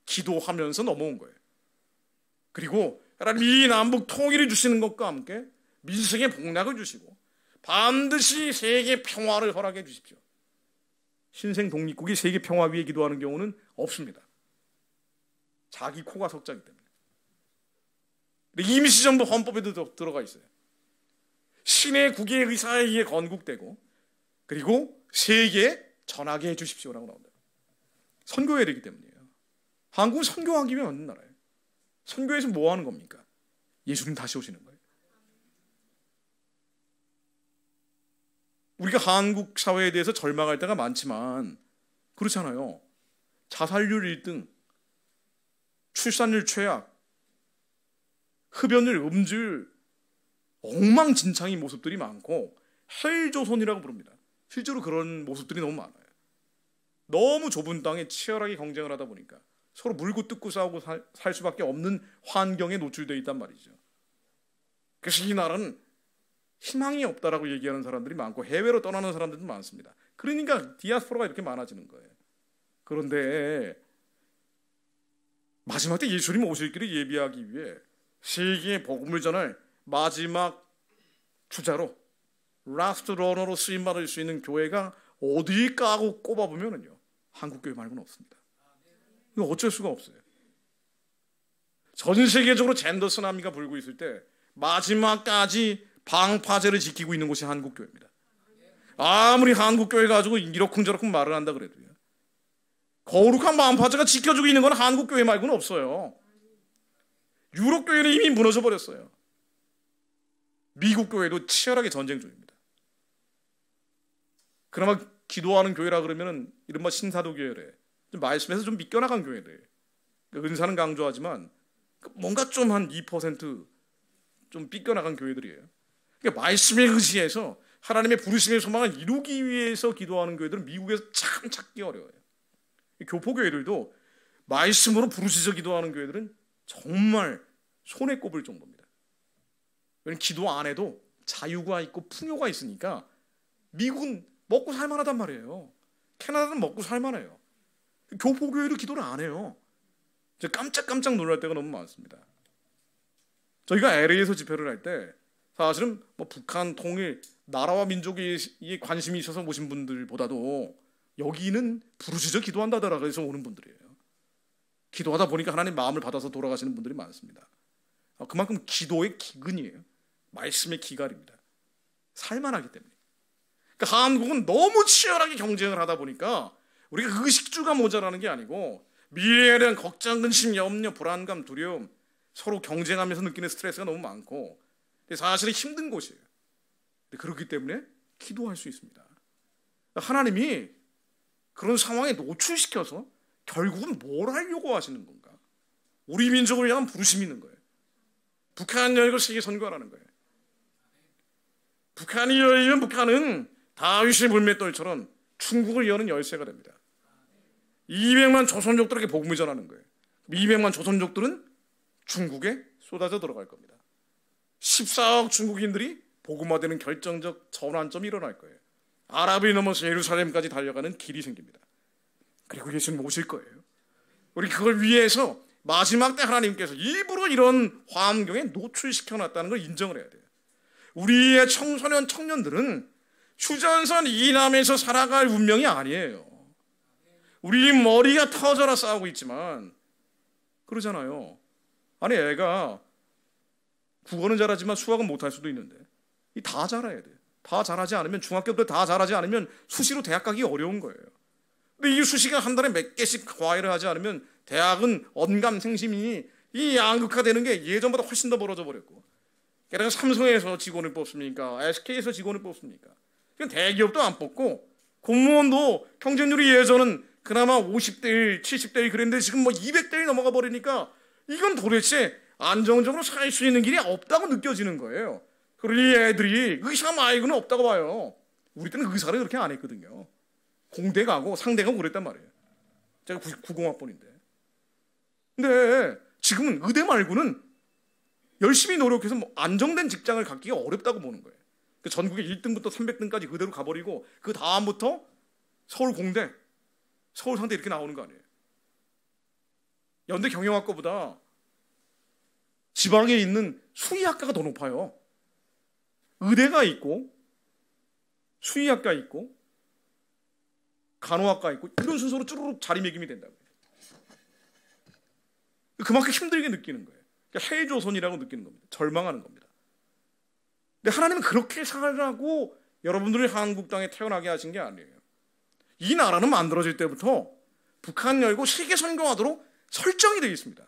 기도하면서 넘어온 거예요. 그리고 하나님이 이 남북 통일을 주시는 것과 함께 민생의 복락을 주시고 반드시 세계 평화를 허락해 주십시오. 신생 독립국이 세계 평화 위에 기도하는 경우는 없습니다. 자기 코가 석자기 때문에. 임시정부 헌법에도 들어가 있어요. 신의 국의 의사에 의해 건국되고 그리고 세계에 전하게 해 주십시오라고 나온다. 선교해야 되기 때문이에요. 한국은 선교하기 위해 만든 나라예요. 선교에서 뭐 하는 겁니까? 예수님 다시 오시는 거예요. 우리가 한국 사회에 대해서 절망할 때가 많지만 그렇잖아요. 자살률 1등, 출산율 최악, 흡연율, 음주율, 엉망진창인 모습들이 많고 헬조선이라고 부릅니다. 실제로 그런 모습들이 너무 많아요. 너무 좁은 땅에 치열하게 경쟁을 하다 보니까 서로 물고 뜯고 싸우고 살 수밖에 없는 환경에 노출되어 있단 말이죠. 그래서 이 나라는 희망이 없다라고 얘기하는 사람들이 많고 해외로 떠나는 사람들도 많습니다. 그러니까 디아스포라가 이렇게 많아지는 거예요. 그런데 마지막 때 예수님 오실 길을 예비하기 위해 세계에 복음을 전할 마지막 주자로 라스트 러너로 쓰임받을 수 있는 교회가 어디일까 하고 꼽아보면요, 한국교회 말고는 없습니다. 이거 어쩔 수가 없어요. 전 세계적으로 젠더 쓰나미가 불고 있을 때 마지막까지 방파제를 지키고 있는 곳이 한국교회입니다. 아무리 한국교회 가지고 이러쿵저러쿵 말을 한다 그래도요, 거룩한 방파제가 지켜주고 있는 건 한국교회 말고는 없어요. 유럽교회는 이미 무너져 버렸어요. 미국 교회도 치열하게 전쟁 중입니다. 그나마 기도하는 교회라 그러면은 이른바 신사도 교회래, 말씀에서 좀 믿겨나간 교회들, 은사는 강조하지만 뭔가 좀 한 2% 좀 삐껴나간 교회들이에요. 그러니까 말씀에 의지해서 하나님의 부르심의 소망을 이루기 위해서 기도하는 교회들은 미국에서 참 찾기 어려워요. 교포교회들도 말씀으로 부르짖어 기도하는 교회들은 정말 손에 꼽을 정도입니다. 왜냐하면 기도 안에도 자유가 있고 풍요가 있으니까 미국은 먹고 살만하단 말이에요. 캐나다는 먹고 살만해요. 교포교회도 기도를 안 해요. 깜짝깜짝 놀랄 때가 너무 많습니다. 저희가 LA에서 집회를 할 때 사실은 뭐 북한 통일, 나라와 민족에 관심이 있어서 오신 분들보다도 여기는 부르짖어 기도한다더라 그래서 오는 분들이에요. 기도하다 보니까 하나님 마음을 받아서 돌아가시는 분들이 많습니다. 그만큼 기도의 기근이에요. 말씀의 기갈입니다. 살만하기 때문에. 그러니까 한국은 너무 치열하게 경쟁을 하다 보니까 우리가 의식주가 모자라는 게 아니고 미래에 대한 걱정, 근심, 염려, 불안감, 두려움, 서로 경쟁하면서 느끼는 스트레스가 너무 많고 사실은 힘든 곳이에요. 그렇기 때문에 기도할 수 있습니다. 하나님이 그런 상황에 노출시켜서 결국은 뭘 하려고 하시는 건가? 우리 민족을 향한 부르심이 있는 거예요. 북한 열고 세계 선거하라는 거예요. 북한이 열리면 북한은 다윗의 물맷돌처럼 중국을 여는 열쇠가 됩니다. 200만 조선족들에게 복음을 전하는 거예요. 200만 조선족들은 중국에 쏟아져 들어갈 겁니다. 14억 중국인들이 복음화되는 결정적 전환점이 일어날 거예요. 아랍이 넘어서 예루살렘까지 달려가는 길이 생깁니다. 그리고 예수님 오실 거예요. 우리 그걸 위해서 마지막 때 하나님께서 일부러 이런 환경에 노출시켜놨다는 걸 인정을 해야 돼요. 우리의 청소년 청년들은 휴전선 이남에서 살아갈 운명이 아니에요. 우리 머리가 터져라 싸우고 있지만 그러잖아요. 아니 애가 국어는 잘하지만 수학은 못할 수도 있는데 다 잘해야 돼요. 다 잘하지 않으면 중학교 때 다 잘하지 않으면 수시로 대학 가기 어려운 거예요. 근데 이 수시가 한 달에 몇 개씩 과외를 하지 않으면 대학은 언감생심이 이 양극화되는 게 예전보다 훨씬 더 벌어져 버렸고 게다가 삼성에서 직원을 뽑습니까? SK에서 직원을 뽑습니까? 그냥 대기업도 안 뽑고 공무원도 경쟁률이 예전은 그나마 50대 1, 70대 1 그랬는데 지금 뭐 200대 1 넘어가 버리니까 이건 도대체 안정적으로 살 수 있는 길이 없다고 느껴지는 거예요. 그러니 애들이 의사 말고는 없다고 봐요. 우리 때는 의사를 그렇게 안 했거든요. 공대 가고 상대 가고 그랬단 말이에요. 제가 90학번인데. 근데 지금은 의대 말고는 열심히 노력해서 뭐 안정된 직장을 갖기가 어렵다고 보는 거예요. 전국에 1등부터 300등까지 그대로 가버리고 그 다음부터 서울 공대, 서울 상대 이렇게 나오는 거 아니에요. 연대 경영학과보다 지방에 있는 수의학과가 더 높아요. 의대가 있고 수의학과 있고 간호학과 있고 이런 순서로 쭈루룩 자리매김이 된다고요. 그만큼 힘들게 느끼는 거예요. 그러니까 해조선이라고 느끼는 겁니다. 절망하는 겁니다. 근데 하나님은 그렇게 살라고 여러분들이 한국 땅에 태어나게 하신 게 아니에요. 이 나라는 만들어질 때부터 북한 열고 세계 선교하도록 설정이 되어 있습니다.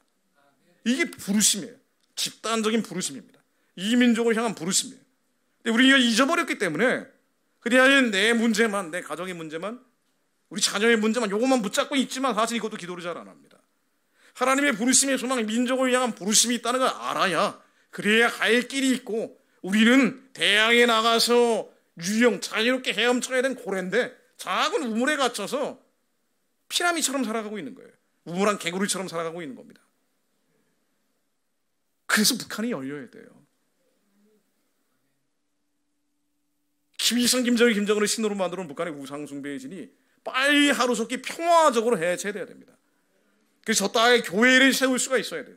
이게 부르심이에요. 집단적인 부르심입니다. 이 민족을 향한 부르심이에요. 근데 우리가 잊어버렸기 때문에 그냥 내 문제만, 내 가정의 문제만, 우리 자녀의 문제만 요것만 붙잡고 있지만 사실 이것도 기도를 잘 안 합니다. 하나님의 부르심의 소망, 민족을 향한 부르심이 있다는 걸 알아야 그래야 갈 길이 있고 우리는 대양에 나가서 유영, 자유롭게 헤엄쳐야 되는 고래인데 작은 우물에 갇혀서 피라미처럼 살아가고 있는 거예요. 우물한 개구리처럼 살아가고 있는 겁니다. 그래서 북한이 열려야 돼요. 김일성, 김정은을 신호로 만들어 놓은 북한의 우상숭배의 진이 빨리 하루속히 평화적으로 해체돼야 됩니다. 그래서 저 땅에 교회를 세울 수가 있어야 돼요.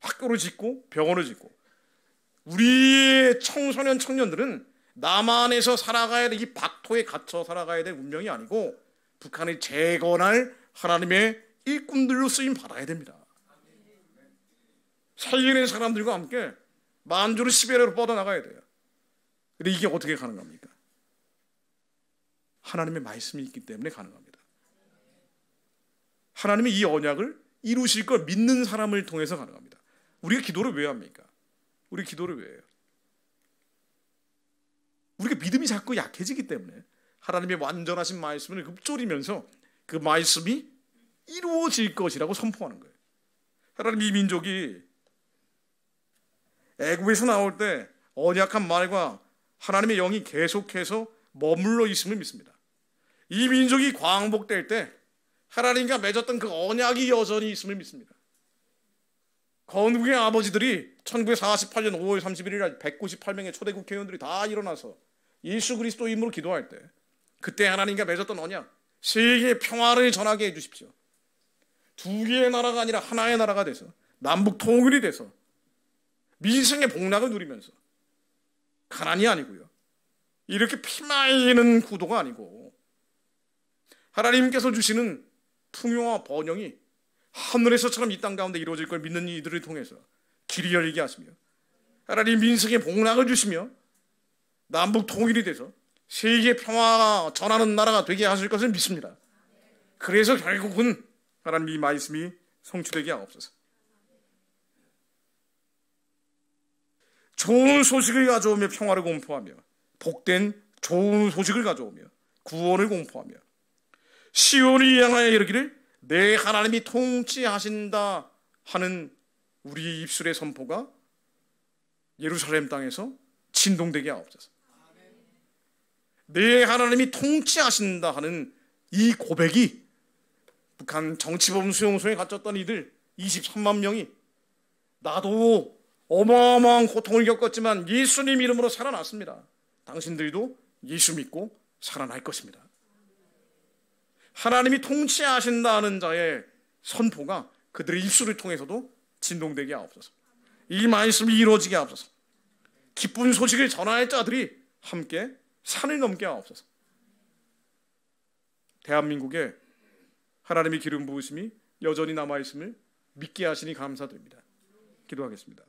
학교를 짓고 병원을 짓고 우리의 청소년 청년들은 남한에서 살아가야 될 이 박토에 갇혀 살아가야 될 운명이 아니고 북한을 재건할 하나님의 일꾼들로 쓰임 받아야 됩니다. 살리는 사람들과 함께 만주를 시베리아로 뻗어나가야 돼요. 근데 이게 어떻게 가능합니까? 하나님의 말씀이 있기 때문에 가능합니다. 하나님이 이 언약을 이루실 걸 믿는 사람을 통해서 가능합니다. 우리가 기도를 왜 합니까? 우리 기도를 왜 해요? 우리가 믿음이 자꾸 약해지기 때문에 하나님의 완전하신 말씀을 읊조리면서 그 말씀이 이루어질 것이라고 선포하는 거예요. 하나님 이 민족이 애굽에서 나올 때 언약한 말과 하나님의 영이 계속해서 머물러 있음을 믿습니다. 이 민족이 광복될 때 하나님과 맺었던 그 언약이 여전히 있음을 믿습니다. 건국의 아버지들이 1948년 5월 31일 날 198명의 초대 국회의원들이 다 일어나서 예수 그리스도 이름으로 기도할 때 그때 하나님과 맺었던 언약, 세계의 평화를 전하게 해주십시오. 두 개의 나라가 아니라 하나의 나라가 돼서 남북 통일이 돼서 민생의 복락을 누리면서 가난이 아니고요. 이렇게 피말리는 구도가 아니고 하나님께서 주시는 풍요와 번영이 하늘에서처럼 이 땅 가운데 이루어질 걸 믿는 이들을 통해서 길이 열리게 하시며 하나님 민족에 복락을 주시며 남북 통일이 돼서 세계 평화가 전하는 나라가 되게 하실 것을 믿습니다. 그래서 결국은 하나님 이 말씀이 성취되게 하옵소서. 좋은 소식을 가져오며 평화를 공포하며 복된 좋은 소식을 가져오며 구원을 공포하며 시온을 향하여 이르기를 내 하나님이 통치하신다 하는 우리 입술의 선포가 예루살렘 땅에서 진동되게 하옵소서. 내 하나님이 통치하신다 하는 이 고백이 북한 정치범 수용소에 갇혔던 이들 23만 명이 나도 어마어마한 고통을 겪었지만 예수님 이름으로 살아났습니다. 당신들도 예수 믿고 살아날 것입니다. 하나님이 통치하신다는 자의 선포가 그들의 입술을 통해서도 진동되게 하옵소서. 이 말씀이 이루어지게 하옵소서. 기쁜 소식을 전할 자들이 함께 산을 넘게 하옵소서. 대한민국에 하나님의 기름 부으심이 여전히 남아있음을 믿게 하시니 감사드립니다. 기도하겠습니다.